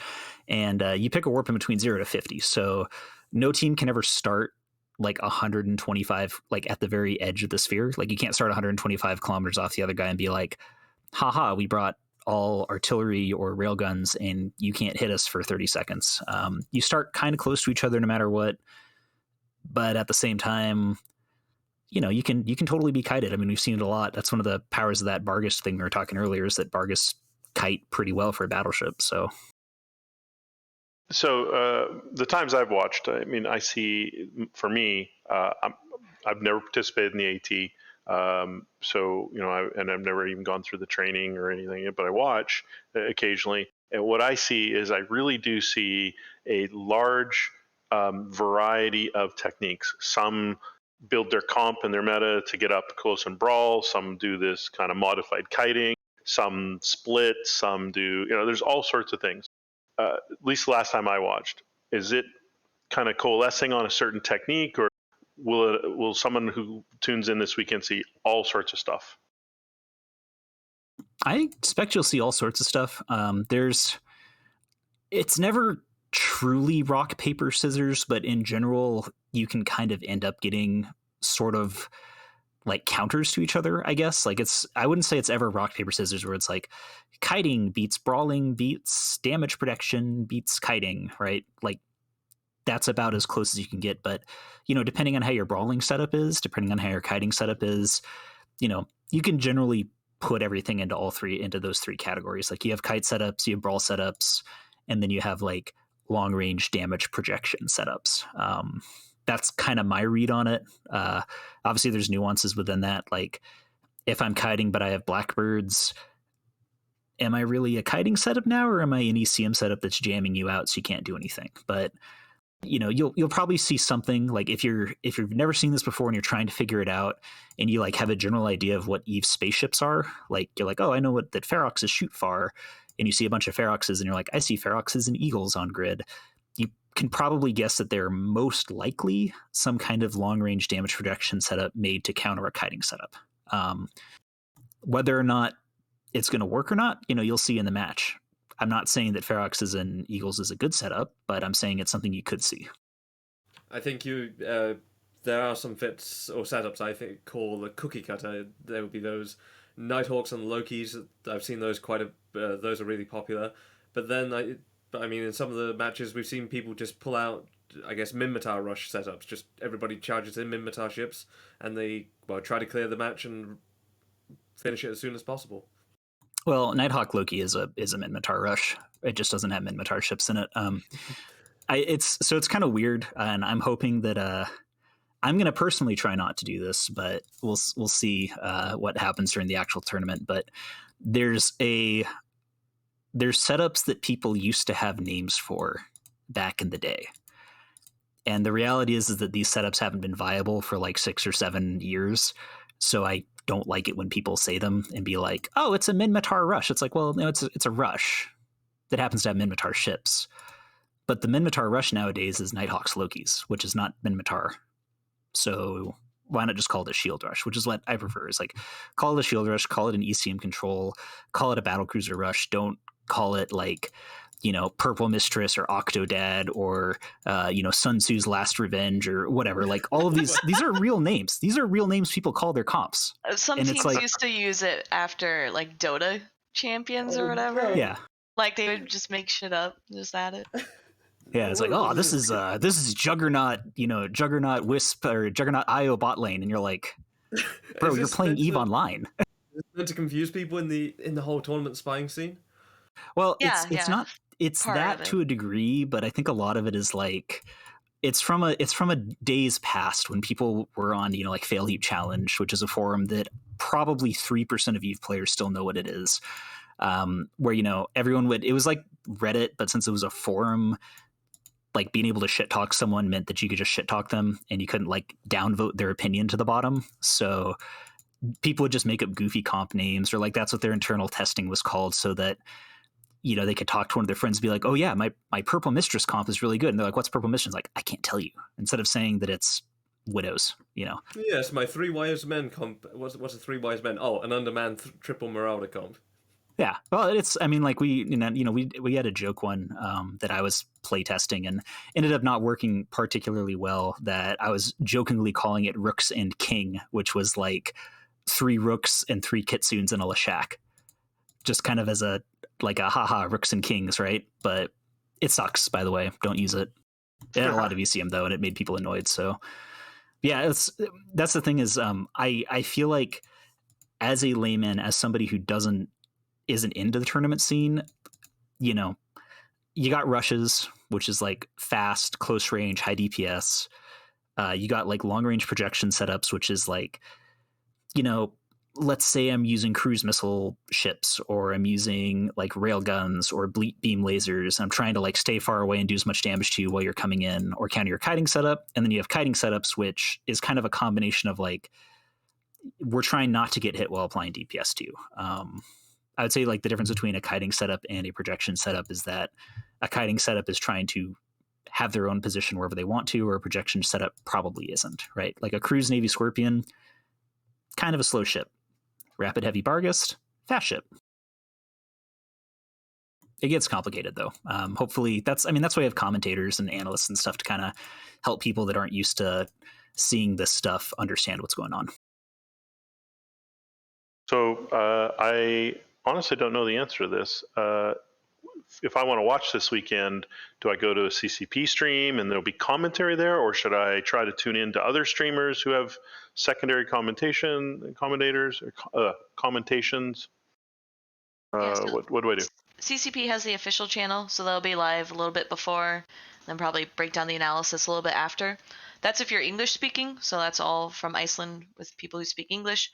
And you pick a warp in between 0 to 50. So no team can ever start like 125, like at the very edge of the sphere. Like you can't start 125 kilometers off the other guy and be like, haha, we brought all artillery or railguns and you can't hit us for 30 seconds. You start kind of close to each other no matter what. But at the same time, you can totally be kited. I mean, we've seen it a lot. That's one of the powers of that Bargus thing we were talking earlier, is that Bargus kite pretty well for a battleship. So the times I've watched, I mean, I see, for me, I've never participated in the AT. I've never even gone through the training or anything, but I watch occasionally. And what I see is I really do see a large variety of techniques. Some build their comp and their meta to get up close and brawl. Some do this kind of modified kiting. Some split. Some do, there's all sorts of things. At least the last time I watched. Is it kind of coalescing on a certain technique, or will someone who tunes in this weekend see all sorts of stuff? I expect you'll see all sorts of stuff. It's never truly rock, paper, scissors, but in general, you can kind of end up getting sort of like counters to each other, I guess. Like I wouldn't say it's ever rock, paper, scissors where it's like kiting beats brawling beats damage protection beats kiting, right? Like that's about as close as you can get. But, depending on how your brawling setup is, depending on how your kiting setup is, you can generally put everything into those three categories. Like you have kite setups, you have brawl setups, and then you have like long range damage projection setups. That's kind of my read on it. Obviously there's nuances within that. Like if I'm kiting, but I have blackbirds, am I really a kiting setup now, or am I an ECM setup that's jamming you out so you can't do anything? But you'll probably see something like if you've never seen this before and you're trying to figure it out and you like have a general idea of what Eve spaceships are, like you're like, oh, I know that Feroxes shoot far, and you see a bunch of Feroxes and you're like, I see Feroxes and Eagles on grid. You can probably guess that they're most likely some kind of long range damage projection setup made to counter a kiting setup. Whether or not it's going to work or not, you'll see in the match. I'm not saying that Feroxes and Eagles is a good setup, but I'm saying it's something you could see. I think there are some fits or setups I think call the cookie cutter. There would be those Nighthawks and Lokis. I've seen those those are really popular. But then, I mean, in some of the matches, we've seen people just pull out, I guess, Minmatar rush setups. Just everybody charges in Minmatar ships, and they try to clear the match and finish it as soon as possible. Well, Nighthawk Loki is a Minmatar rush. It just doesn't have Minmatar ships in it. It's kind of weird, and I'm hoping that I'm going to personally try not to do this, but we'll see what happens during the actual tournament. But there's setups that people used to have names for back in the day, and the reality is that these setups haven't been viable for like 6 or 7 years. So I don't like it when people say them and be like, oh, it's a Minmatar rush. It's like, well, no, it's a rush that happens to have Minmatar ships. But the Minmatar rush nowadays is Nighthawks Lokis, which is not Minmatar. So why not just call it a shield rush, which is what I prefer. Is like, call it a shield rush, call it an ECM control, call it a battle cruiser rush. Don't call it like, Purple Mistress or Octodad or, Sun Tzu's Last Revenge or whatever. Like, all of these are real names. These are real names people call their comps. Some And it's teams like, used to use it after like Dota champions or whatever. yeah. Like they would just make shit up, just add it. Yeah, it's like, oh, this is Juggernaut, Juggernaut Wisp or Juggernaut IO bot lane, and you're like, bro, you're playing Eve Online. Is it meant to confuse people in the whole tournament spying scene? Well, Yeah, it's yeah. not, it's Part that of it. to a degree, but I think a lot of it is like, it's from a days past when people were on, like Fail Heap Challenge, which is a forum that probably 3% of Eve players still know what it is. Where everyone would, it was like Reddit, but since it was a forum, like being able to shit talk someone meant that you could just shit talk them and you couldn't like downvote their opinion to the bottom. So people would just make up goofy comp names, or like that's what their internal testing was called, so that they could talk to one of their friends and be like, oh yeah, my Purple Mistress comp is really good, and they're like, what's Purple Mistress? Like, I can't tell you, instead of saying that it's Widows. Yes, my 3 Wise Men comp. What's a 3 Wise Men? Oh, an Underman triple Marauder comp. Yeah, well, it's, I mean, like we had a joke one that I was playtesting and ended up not working particularly well, that I was jokingly calling it Rooks and King, which was like 3 Rooks and 3 Kitsunes and a Lashak, just kind of as a haha, Rooks and Kings, right? But it sucks, by the way. Don't use it. It had a lot of ECM though, and it made people annoyed. So yeah, that's the thing is, I feel like as a layman, as somebody who isn't into the tournament scene, you got rushes, which is like fast, close range, high DPS. You got like long range projection setups, which is like, let's say I'm using cruise missile ships, or I'm using like rail guns or bleep beam lasers. I'm trying to like stay far away and do as much damage to you while you're coming in, or counter your kiting setup. And then you have kiting setups, which is kind of a combination of like, we're trying not to get hit while applying DPS too. I would say like the difference between a kiting setup and a projection setup is that a kiting setup is trying to have their own position wherever they want to, or a projection setup probably isn't, right? Like a cruise Navy Scorpion, kind of a slow ship. Rapid Heavy Barghest, fast ship. It gets complicated though. Hopefully that's why we have commentators and analysts and stuff to kind of help people that aren't used to seeing this stuff understand what's going on. So I honestly don't know the answer to this. If I want to watch this weekend, do I go to a CCP stream and there'll be commentary there, or should I try to tune in to other streamers who have secondary commentations? What do I do? CCP has the official channel, so they'll be live a little bit before, then probably break down the analysis a little bit after. That's if you're English speaking, so that's all from Iceland with people who speak English.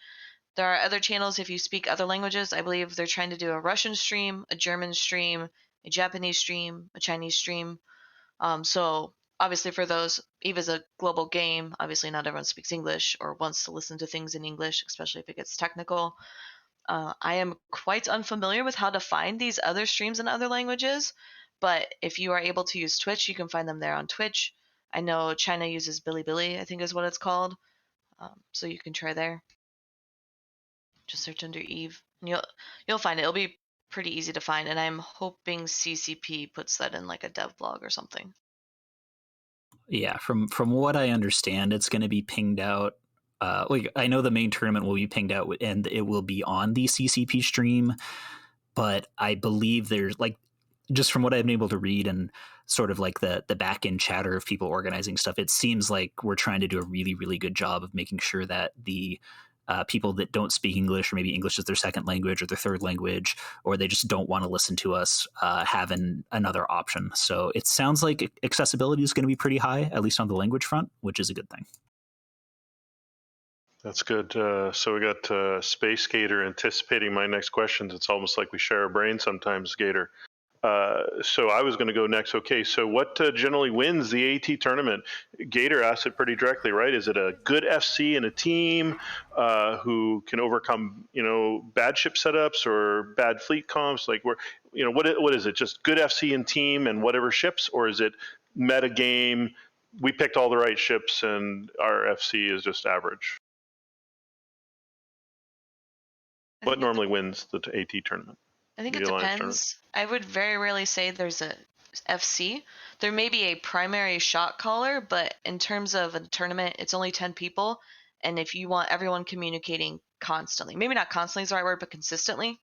There are other channels if you speak other languages. I believe they're trying to do a Russian stream, a German stream, a Japanese stream, a Chinese stream. So obviously for those, EVE is a global game. Obviously not everyone speaks English or wants to listen to things in English, especially if it gets technical. I am quite unfamiliar with how to find these other streams in other languages, but if you are able to use Twitch, you can find them there on Twitch. I know China uses Bilibili, I think is what it's called. So you can try there. Just search under Eve, and you'll find it. It'll be pretty easy to find, and I'm hoping CCP puts that in like a dev blog or something. Yeah, from what I understand, it's going to be pinged out. Like I know the main tournament will be pinged out, and it will be on the CCP stream. But I believe there's like, just from what I've been able to read and sort of like the back end chatter of people organizing stuff, it seems like we're trying to do a really, really good job of making sure that the people that don't speak English, or maybe English is their second language or their third language, or they just don't want to listen to us, have another option. So it sounds like accessibility is going to be pretty high, at least on the language front, which is a good thing. That's good. So we got Space Gator anticipating my next questions. It's almost like we share a brain sometimes, Gator. So I was going to go next. Okay, so what generally wins the AT tournament? Gator asked it pretty directly, right? Is it a good FC and a team who can overcome, bad ship setups or bad fleet comps? Like, what is it? Just good FC and team and whatever ships, or is it meta game, we picked all the right ships, and our FC is just average. I What think normally wins the AT tournament? I think The it Alliance depends. I would very rarely say there's a FC. There may be a primary shot caller, but in terms of a tournament, it's only 10 people. And if you want everyone communicating constantly, maybe not constantly is the right word, but consistently.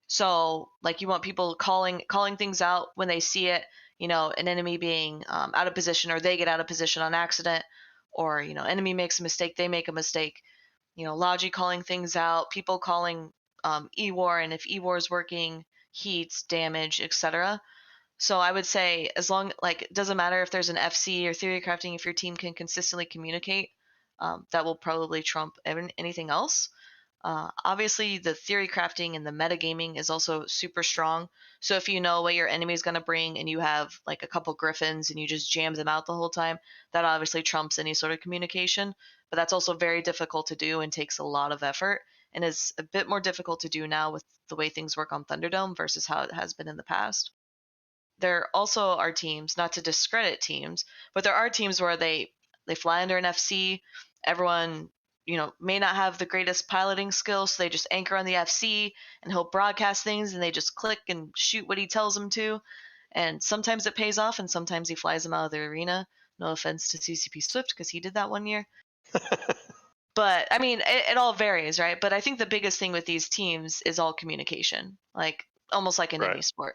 So like you want people calling things out when they see it, an enemy being out of position, or they get out of position on accident, or, enemy makes a mistake, they make a mistake. Logi calling things out, people calling E-War, and if E-War is working, heats, damage, etc. So I would say as long, like, it doesn't matter if there's an FC or theory crafting, if your team can consistently communicate, that will probably trump anything else. Obviously, the theory crafting and the metagaming is also super strong. So if you know what your enemy is going to bring and you have like a couple griffins and you just jam them out the whole time, that obviously trumps any sort of communication. But that's also very difficult to do and takes a lot of effort, and is a bit more difficult to do now with the way things work on Thunderdome versus how it has been in the past. There also are teams, not to discredit teams, but there are teams where they fly under an FC. Everyone, may not have the greatest piloting skills, so they just anchor on the FC and he'll broadcast things and they just click and shoot what he tells them to. And sometimes it pays off and sometimes he flies them out of the arena. No offense to CCP Swift because he did that one year. But I mean, it all varies, right? But I think the biggest thing with these teams is all communication, like almost like in any sport.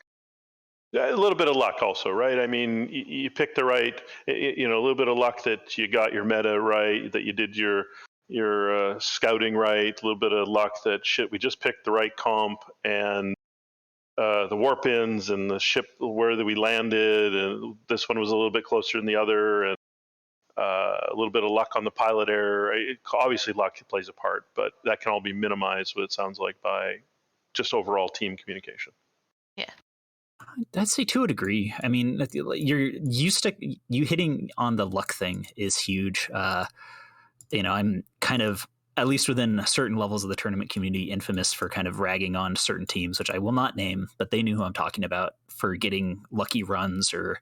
Yeah, a little bit of luck also, right? I mean, you picked the right, a little bit of luck that you got your meta right, that you did your scouting right, a little bit of luck that shit, we just picked the right comp, and the warp ins and the ship where we landed, and this one was a little bit closer than the other, and a little bit of luck on the pilot error. Obviously, luck plays a part, but that can all be minimized, what it sounds like, by just overall team communication. Yeah. I'd say to a degree. I mean, you hitting on the luck thing is huge. I'm kind of, at least within certain levels of the tournament community, infamous for kind of ragging on certain teams, which I will not name, but they knew who I'm talking about, for getting lucky runs or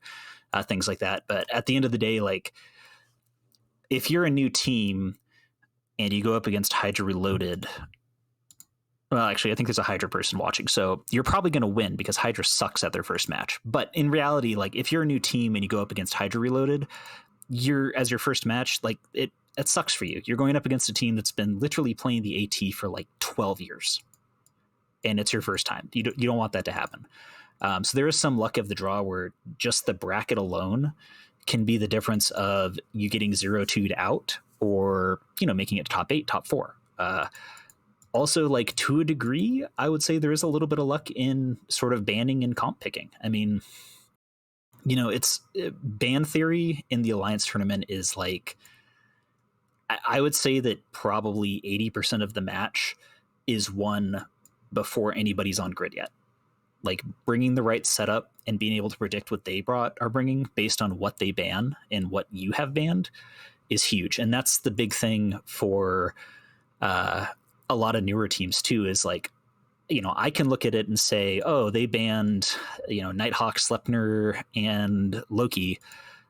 things like that. But at the end of the day, like, if you're a new team and you go up against Hydra Reloaded, well, actually, I think there's a Hydra person watching, so you're probably going to win because Hydra sucks at their first match. But in reality, like, if you're a new team and you go up against Hydra Reloaded, as your first match, like, it sucks for you. You're going up against a team that's been literally playing the AT for like 12 years, and it's your first time. You don't want that to happen. So there is some luck of the draw where just the bracket alone can be the difference of you getting 0-2'd out, or making it top 8, top 4. Also, like, to a degree, I would say there is a little bit of luck in sort of banning and comp picking. I mean, it's ban theory in the Alliance tournament is like, I would say that probably 80% of the match is won before anybody's on grid yet. Like, bringing the right setup and being able to predict what they are bringing based on what they ban and what you have banned is huge. And that's the big thing for a lot of newer teams too, is like, I can look at it and say, oh, they banned, Nighthawk, Sleipnir, and Loki,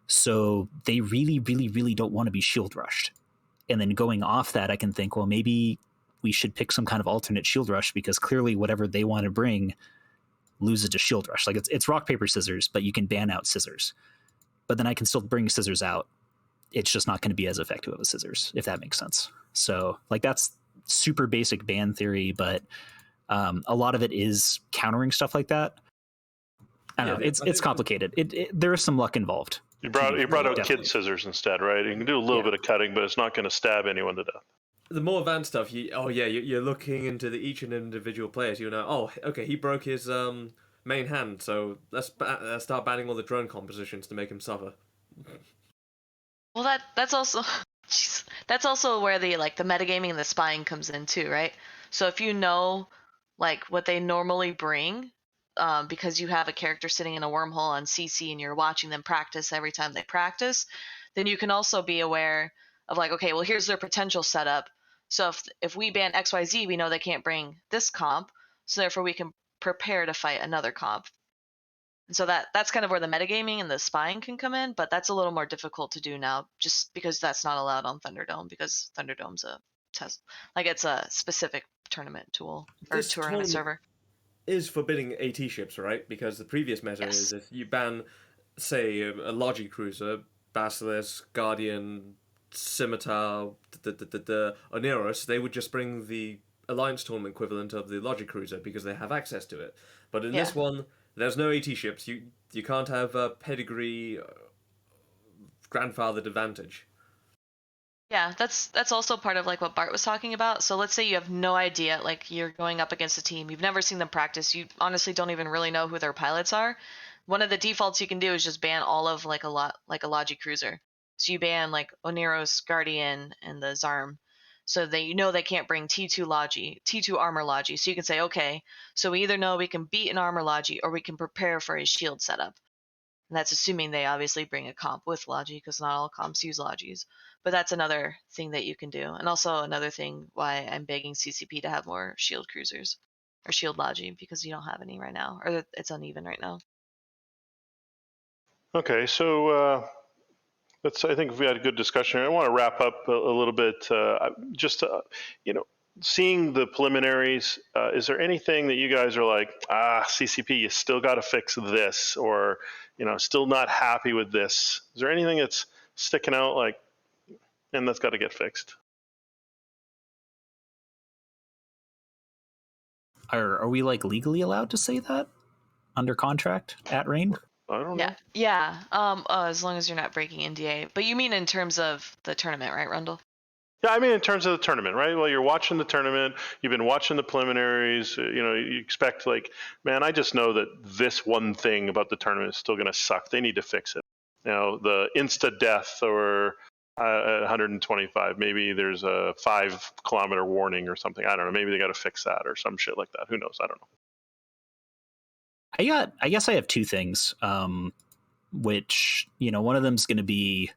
so they really, really, really don't want to be shield rushed. And then going off that, I can think, well, maybe we should pick some kind of alternate shield rush, because clearly whatever they want to bring loses to shield rush. Like, it's rock, paper, scissors, but you can ban out scissors. But then I can still bring scissors out. It's just not going to be as effective as scissors, if that makes sense. So, like, that's super basic ban theory, but a lot of it is countering stuff like that. I don't know. It's complicated. There is some luck involved. You brought out definitely. kid scissors instead, right? You can do a little bit of cutting, but it's not going to stab anyone to death. The more advanced stuff, you're looking into each and individual players. Oh, okay, he broke his main hand, so let's start banning all the drone compositions to make him suffer. Well, that's also that's also where the metagaming and the spying comes in too, right? So if you know like what they normally bring, because you have a character sitting in a wormhole on CC and you're watching them practice every time they practice, then you can also be aware of like, okay, well, here's their potential setup. So if we ban XYZ, we know they can't bring this comp, so therefore we can prepare to fight another comp. And so that's kind of where the metagaming and the spying can come in, but that's a little more difficult to do now just because that's not allowed on Thunderdome because Thunderdome's a test, like it's a specific tournament tool or This tournament server. is forbidding AT ships, right? Because the previous meta Yes. is if you ban, say, a Logi cruiser, Basilisk, Guardian, Scimitar, the Oneros, they would just bring the Alliance tournament equivalent of the Logi cruiser because they have access to it. But in this one, there's no AT ships. You can't have a pedigree grandfathered advantage. Yeah, that's also part of like what Bart was talking about. So let's say you have no idea, like you're going up against a team, you've never seen them practice, you honestly don't even really know who their pilots are. One of the defaults you can do is just ban all of like a Logi cruiser. So you ban like Oneros, Guardian, and the Zarm. So they they can't bring T2 Logi, T2 armor Logi. So you can say, okay, so we either know we can beat an armor Logi or we can prepare for a shield setup. And that's assuming they obviously bring a comp with Logi because not all comps use Logis. But that's another thing that you can do. And also another thing why I'm begging CCP to have more shield cruisers or shield Logi because you don't have any right now, or it's uneven right now. Okay, so I think we had a good discussion. I want to wrap up a little bit. Seeing the preliminaries, is there anything that you guys are like, CCP, you still got to fix this, or still not happy with this? Is there anything that's sticking out like, and that's got to get fixed? Are we like legally allowed to say that under contract at Rahne? I don't know. Yeah. As long as you're not breaking NDA. But you mean in terms of the tournament, right, Rundle? Yeah, I mean in terms of the tournament, right? Well, you're watching the tournament, you've been watching the preliminaries, you expect like, man, I just know that this one thing about the tournament is still going to suck. They need to fix it. The insta death or at 125, maybe there's a 5-kilometer warning or something. I don't know. Maybe they got to fix that or some shit like that. Who knows? I don't know. I guess I have two things, which, one of them is going to be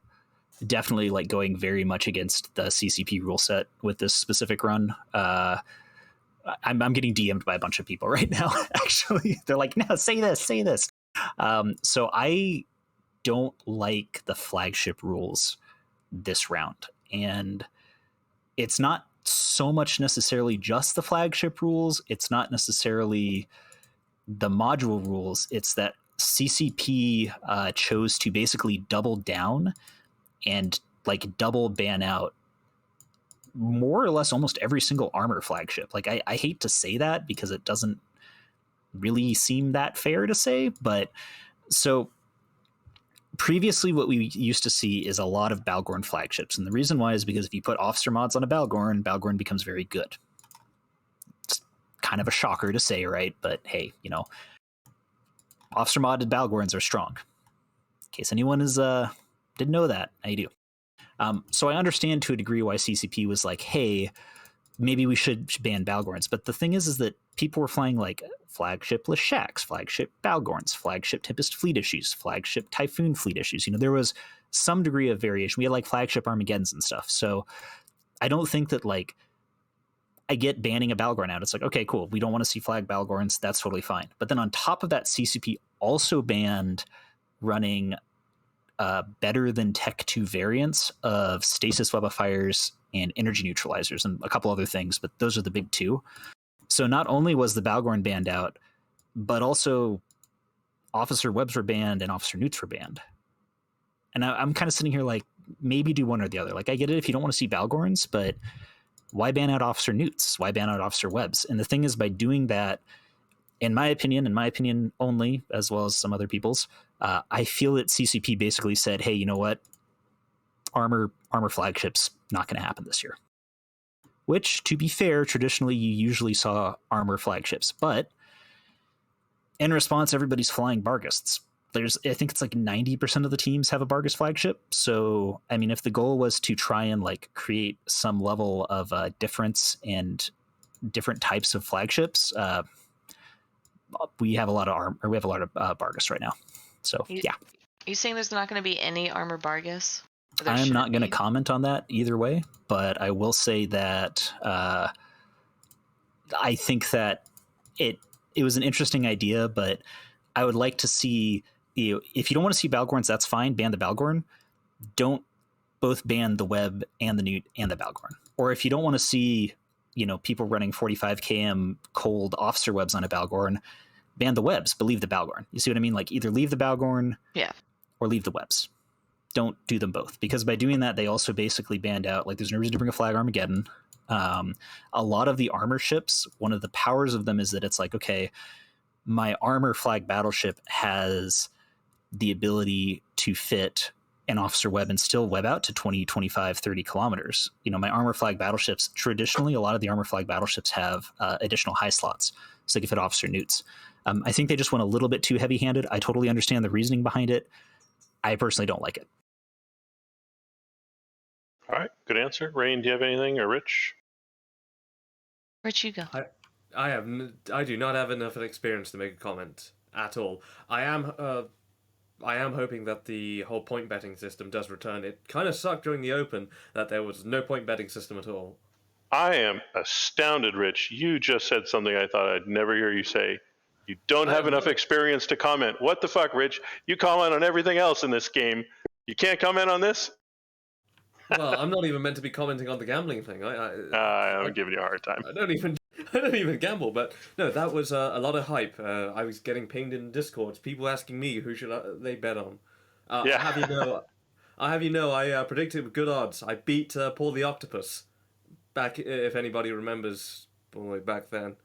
definitely like going very much against the CCP rule set with this specific run. I'm getting DM'd by a bunch of people right now. Actually, they're like, no, say this. So I don't like the flagship rules this round, and it's not so much necessarily just the flagship rules. It's not necessarily the module rules. It's that CCP chose to basically double down and like double ban out more or less almost every single armor flagship. Like I hate to say that because it doesn't really seem that fair to say, but so previously what we used to see is a lot of Balgorn flagships. And the reason why is because if you put officer mods on a Balgorn becomes very good. It's kind of a shocker to say, right? But hey, officer modded Balgorns are strong. In case anyone didn't know that, now you do. So I understand to a degree why CCP was like, hey, maybe we should ban Balgorns. But the thing is that people were flying like flagship Leshaks, flagship Balgorns, flagship Tempest fleet issues, flagship Typhoon fleet issues. There was some degree of variation. We had like flagship Armageddons and stuff. So I don't think that like I get banning a Balgorn out. It's like, okay, cool. We don't want to see flag Balgorns. That's totally fine. But then on top of that, CCP also banned running better than Tech 2 variants of stasis webifiers and energy neutralizers and a couple other things, but those are the big two. So not only was the Balgorn banned out, but also Officer Webs were banned and Officer Newts were banned. And I'm kind of sitting here like, maybe do one or the other. Like, I get it if you don't want to see Balgorns, but why ban out Officer Newts? Why ban out Officer Webs? And the thing is, by doing that, in my opinion only, as well as some other people's, I feel that CCP basically said, hey, you know what? Armor flagships not going to happen this year. Which, to be fair, traditionally you usually saw armor flagships. But in response, everybody's flying Bargists. I think it's like 90% of the teams have a Bargist flagship. So, I mean, if the goal was to try and like create some level of difference and different types of flagships, we have a lot of Bargist right now. So yeah. Are you saying there's not going to be any armor Bargus? I'm not going to comment on that either way, but I will say that I think that it was an interesting idea, but I would like to see, if you don't want to see Balgorns, that's fine. Ban the Balgorn. Don't both ban the web and the Newt and the Balgorn. Or if you don't want to see, people running 45 km cold officer webs on a Balgorn, ban the webs, but leave the Balgorn. You see what I mean? Like either leave the Balgorn, Yeah. or leave the webs. Don't do them both, because by doing that, they also basically banned out, like, there's no reason to bring a flag Armageddon. A lot of the armor ships, one of the powers of them is that it's like, okay, my armor flag battleship has the ability to fit an officer web and still web out to 20, 25, 30 kilometers. My armor flag battleships, traditionally, a lot of the armor flag battleships have additional high slots, so they can fit officer newts. I think they just went a little bit too heavy-handed. I totally understand the reasoning behind it. I personally don't like it. All right, good answer. Rain, do you have anything, or Rich? Where'd you go? I do not have enough experience to make a comment at all. I am hoping that the whole point betting system does return. It kind of sucked during the Open that there was no point betting system at all. I am astounded, Rich. You just said something I thought I'd never hear you say. You don't have enough experience to comment. What the fuck, Rich? You comment on everything else in this game. You can't comment on this? Well, I'm not even meant to be commenting on the gambling thing. I'm giving you a hard time. I don't even gamble, but no, that was a lot of hype. I was getting pinged in Discord. People asking me who should they bet on. Yeah. I have you know, I predicted with good odds. I beat Paul the Octopus back, if anybody remembers, boy, back then.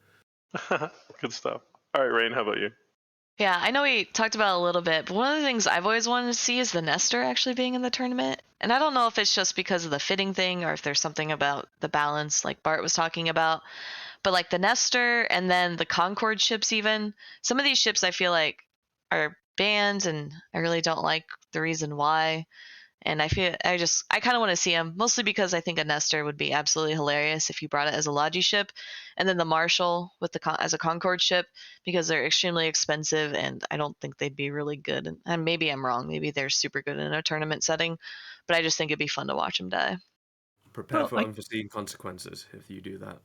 Good stuff. All right, Rain, how about you? Yeah, I know we talked about it a little bit, but one of the things I've always wanted to see is the Nestor actually being in the tournament. And I don't know if it's just because of the fitting thing or if there's something about the balance like Bart was talking about. But like the Nestor and then the Concorde ships even, some of these ships I feel like are banned and I really don't like the reason why. And I kind of want to see them, mostly because I think a Nestor would be absolutely hilarious if you brought it as a Logi ship, and then the Marshall with as a Concorde ship, because they're extremely expensive and I don't think they'd be really good. And maybe I'm wrong, maybe they're super good in a tournament setting, but I just think it'd be fun to watch them die. Prepare for unforeseen consequences if you do that.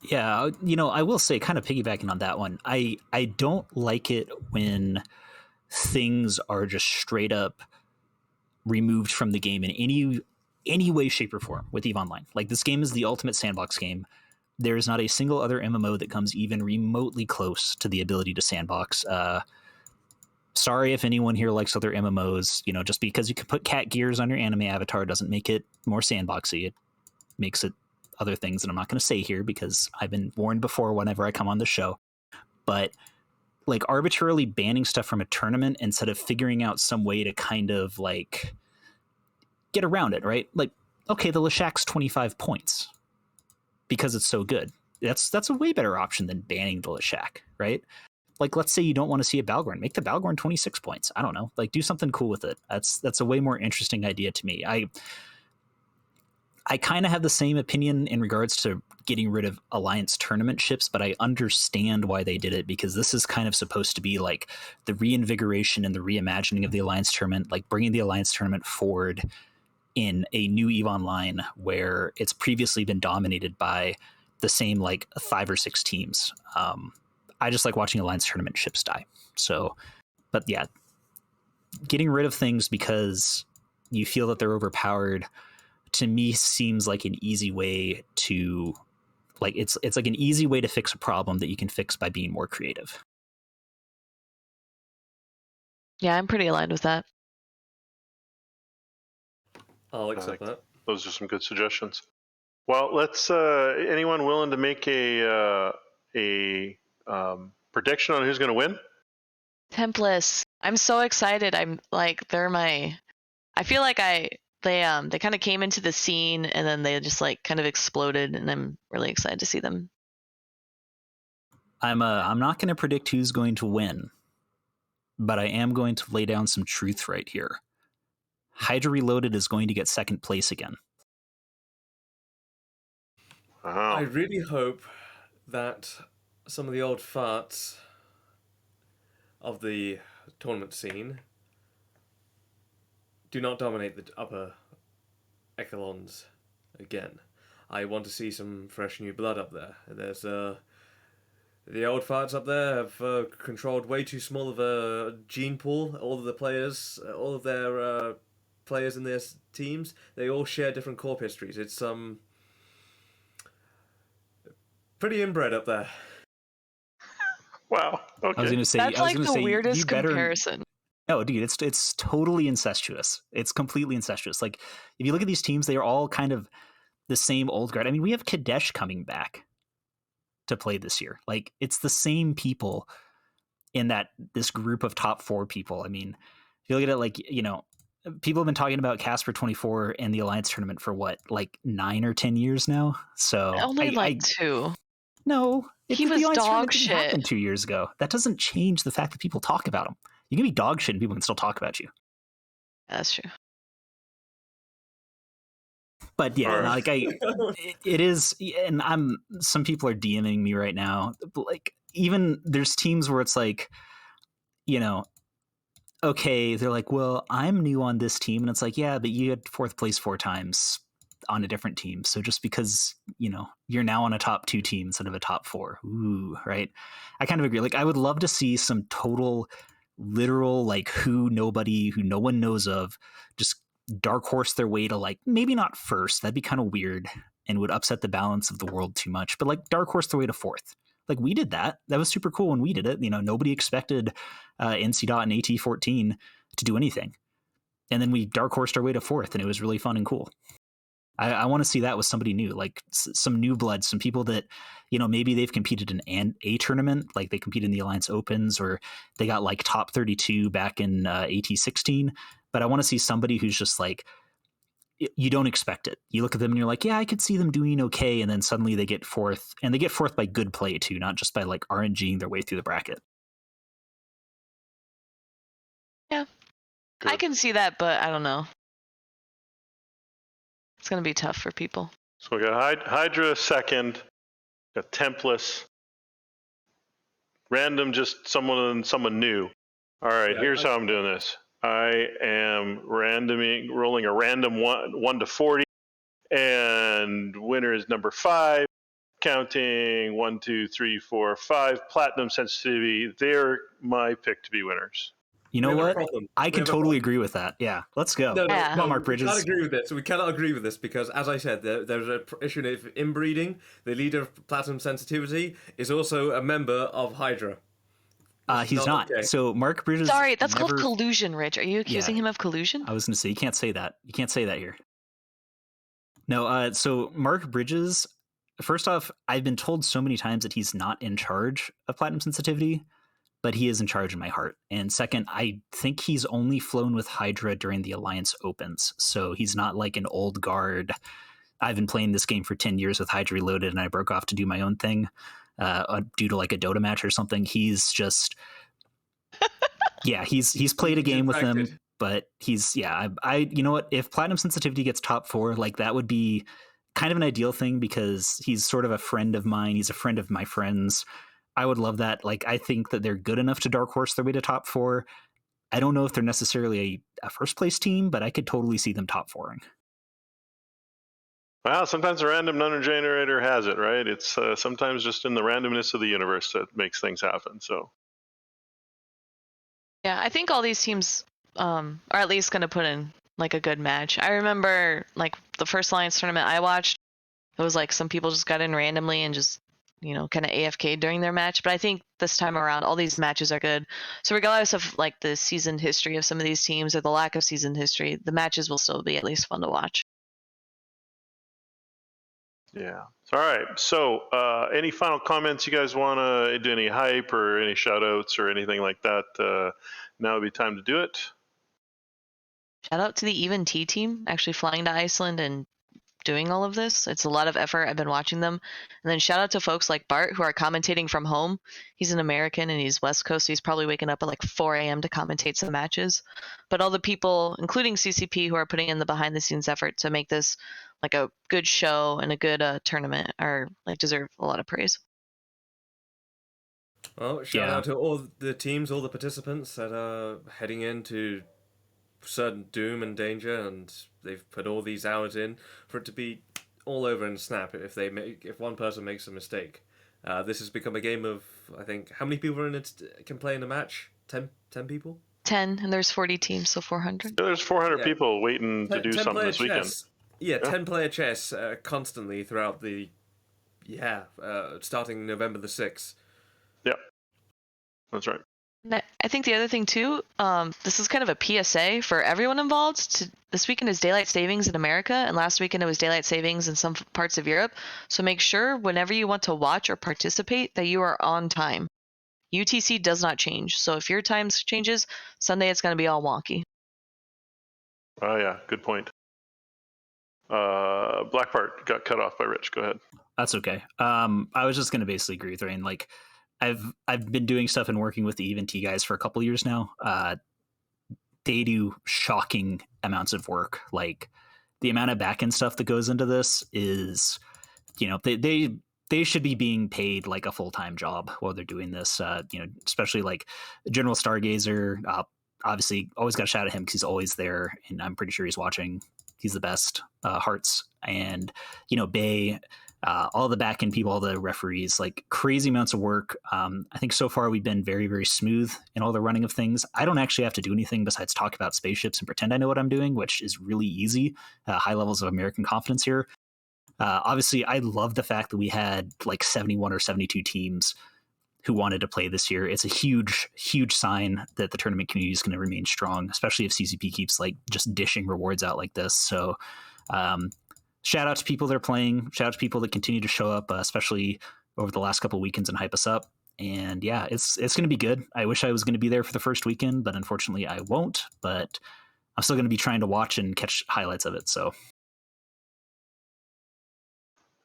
Yeah, I will say, kind of piggybacking on that one, I don't like it when things are just straight up removed from the game in any way, shape, or form with EVE Online. Like, this game is the ultimate sandbox game. There is not a single other MMO that comes even remotely close to the ability to sandbox. Sorry if anyone here likes other MMOs. Just because you can put cat gears on your anime avatar doesn't make it more sandboxy. It makes it other things that I'm not going to say here because I've been warned before whenever I come on the show. But like, arbitrarily banning stuff from a tournament instead of figuring out some way to kind of like get around it, right? Like, okay, the Leshak's 25 points because it's so good. That's a way better option than banning the Leshak, right? Like, let's say you don't want to see a Balgorn, make the Balgorn 26 points. I don't know, like, do something cool with it. That's a way more interesting idea to me. I kind of have the same opinion in regards to getting rid of Alliance tournament ships, but I understand why they did it, because this is kind of supposed to be like the reinvigoration and the reimagining of the Alliance tournament, like bringing the Alliance tournament forward in a new EVE Online where it's previously been dominated by the same like 5 or 6 teams. I just like watching Alliance tournament ships die. So, but yeah, getting rid of things because you feel that they're overpowered, to me, seems like an easy way to, like, it's like an easy way to fix a problem that you can fix by being more creative. Yeah, I'm pretty aligned with that. I'll accept that. Those are some good suggestions. Well, let's. Anyone willing to make a prediction on who's going to win? Templars. I'm so excited. I'm like, I feel like they kind of came into the scene and then they just like kind of exploded, and I'm really excited to see them. I'm not going to predict who's going to win, but I am going to lay down some truth right here. Hydra Reloaded is going to get second place again. Wow. I really hope that some of the old farts of the tournament scene do not dominate the upper echelons again. I want to see some fresh new blood up there. The old farts up there have controlled way too small of a gene pool. All of the players, all of their players in their teams, they all share different corp histories. It's pretty inbred up there. Wow. I was Okay. going to say, That's like the you weirdest better. comparison. No, dude, it's totally incestuous. It's completely incestuous. Like, if you look at these teams, they are all kind of the same old guard. I mean, we have Kadesh coming back to play this year. Like, it's the same people in this group of top 4 people. I mean, if you look at it, like, people have been talking about Casper 24 and the Alliance tournament for what, like 9 or 10 years now. So Only like 2. no, He the was Alliance tournament dog didn't shit. happen 2 years ago. That doesn't change the fact that people talk about him. You can be dog shit and people can still talk about you. That's true. But yeah, All right. like it is, and some people are DMing me right now. But like, even there's teams where it's like, okay, they're like, well, I'm new on this team, and it's like, yeah, but you had 4th place 4 times on a different team. So just because you're now on a top 2 team instead of a top 4, ooh, right? I kind of agree. Like, I would love to see some total, literal, like, who no one knows of, just dark horse their way to, like, maybe not first. That'd be kind of weird and would upset the balance of the world too much. But like, dark horse their way to 4th. Like, we did that. That was super cool when we did it. Nobody expected NC Dot and AT14 to do anything, and then we dark horsed our way to 4th, and it was really fun and cool. I want to see that with somebody new, like some new blood, some people that, maybe they've competed in a tournament, like they competed in the Alliance Opens, or they got like top 32 back in AT16. But I want to see somebody who's just like, you don't expect it. You look at them and you're like, yeah, I could see them doing okay. And then suddenly they get 4th, and they get 4th by good play too, not just by like RNGing their way through the bracket. Yeah. Good. I can see that, but I don't know. It's going to be tough for people. So we got Hydra second, got Templess, random, just someone new. All right, Yeah, here's how I'm doing this. I am rolling a random 1 to 40, and winner is number 5. Counting 1, 2, 3, 4, 5. Platinum sensitivity. They're my pick to be winners. You know what? Problem. I can totally agree with that. Yeah, let's go. No, Yeah. Come on, Mark we Bridges. can't agree with this. We cannot agree with this because, as I said, there's an issue of inbreeding. The leader of Platinum Sensitivity is also a member of Hydra. He's not. Okay. So Mark Bridges. Sorry, that's called collusion, Rich. Are you accusing Yeah. him of collusion? I was going to say, you can't say that. You can't say that here. No, so Mark Bridges, first off, I've been told so many times that he's not in charge of Platinum Sensitivity, but he is in charge in my heart. And second, I think he's only flown with Hydra during the Alliance Opens. So he's not like an old guard. I've been playing this game for 10 years with Hydra Reloaded, and I broke off to do my own thing due to like a Dota match or something. He's just, yeah, he's played a game with them, but I you know what? If Platinum Sensitivity gets top 4, like that would be kind of an ideal thing because he's sort of a friend of mine. He's a friend of my friends. I would love that. Like, I think that they're good enough to dark horse their way to top 4. I don't know if they're necessarily a first place team, but I could totally see them top 4ing. Well, sometimes a random number generator has it, right? It's sometimes just in the randomness of the universe that makes things happen. So, Yeah, I think all these teams are at least going to put in like a good match. I remember like the first Alliance tournament I watched, it was like some people just got in randomly and just, kind of AFK during their match. But I think this time around, all these matches are good. So regardless of like the seasoned history of some of these teams or the lack of seasoned history, the matches will still be at least fun to watch. yeah. All right. So, any final comments you guys want to do? Any hype or any shout outs or anything like that? Now would be time to do it. Shout out to the Even T team actually flying to Iceland and doing all of this. It's a lot of effort. I've been watching them. And then shout out to folks like Bart who are commentating from home. He's an American and he's West Coast, so he's probably waking up at like 4 a.m. to commentate some matches. But all the people, including CCP, who are putting in the behind the scenes effort to make this like a good show and a good tournament are like deserve a lot of praise. Well, shout out to all the teams, all the participants that are heading into certain doom and danger, and they've put all these hours in for it to be all over in a snap if one person makes a mistake. This has become a game of, I think, how many people can play in a match? 10 people? 10, and there's 40 teams, so 400. There's 400 Yeah. people waiting to do 10 something player this weekend. chess. Yeah, 10-player chess constantly throughout the, starting November the 6th. Yep, that's right. I think the other thing too, this is kind of a PSA for everyone involved. This weekend is daylight savings in America, and last weekend it was daylight savings in some parts of Europe. So make sure whenever you want to watch or participate that you are on time. UTC does not change, so if your time changes, Sunday it's going to be all wonky. Oh yeah, good point. Black part got cut off by Rich. Go ahead. That's okay. I was just going to basically agree with Rahne. Like, I've been doing stuff and working with the Even T guys for a couple years now. They do shocking amounts of work. Like, the amount of back end stuff that goes into this is, they should be being paid like a full-time job while they're doing this. Especially like General Stargazer. Obviously, always got to shout at him because he's always there, and I'm pretty sure he's watching. He's the best. Hearts and Bay. All the back end people, all the referees, like crazy amounts of work. I think so far we've been very, very smooth in all the running of things. I don't actually have to do anything besides talk about spaceships and pretend I know what I'm doing, which is really easy. High levels of American confidence here. Obviously, I love the fact that we had like 71 or 72 teams who wanted to play this year. It's a huge, huge sign that the tournament community is going to remain strong, especially if CCP keeps like just dishing rewards out like this. So, shout out to people that are playing. Shout out to people that continue to show up, especially over the last couple of weekends and hype us up. And yeah, it's going to be good. I wish I was going to be there for the first weekend, but unfortunately I won't. But I'm still going to be trying to watch and catch highlights of it. So.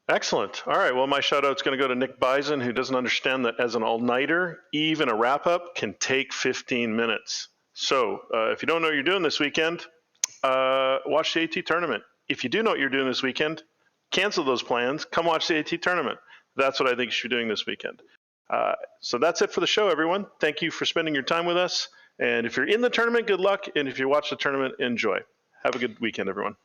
Excellent. All right. Well, my shout out's going to go to Nick Bison, who doesn't understand that as an all-nighter, even a wrap-up can take 15 minutes. So if you don't know what you're doing this weekend, watch the AT tournament. If you do know what you're doing this weekend, cancel those plans. Come watch the AT tournament. That's what I think you should be doing this weekend. So that's it for the show, everyone. Thank you for spending your time with us. And if you're in the tournament, good luck. And if you watch the tournament, enjoy. Have a good weekend, everyone.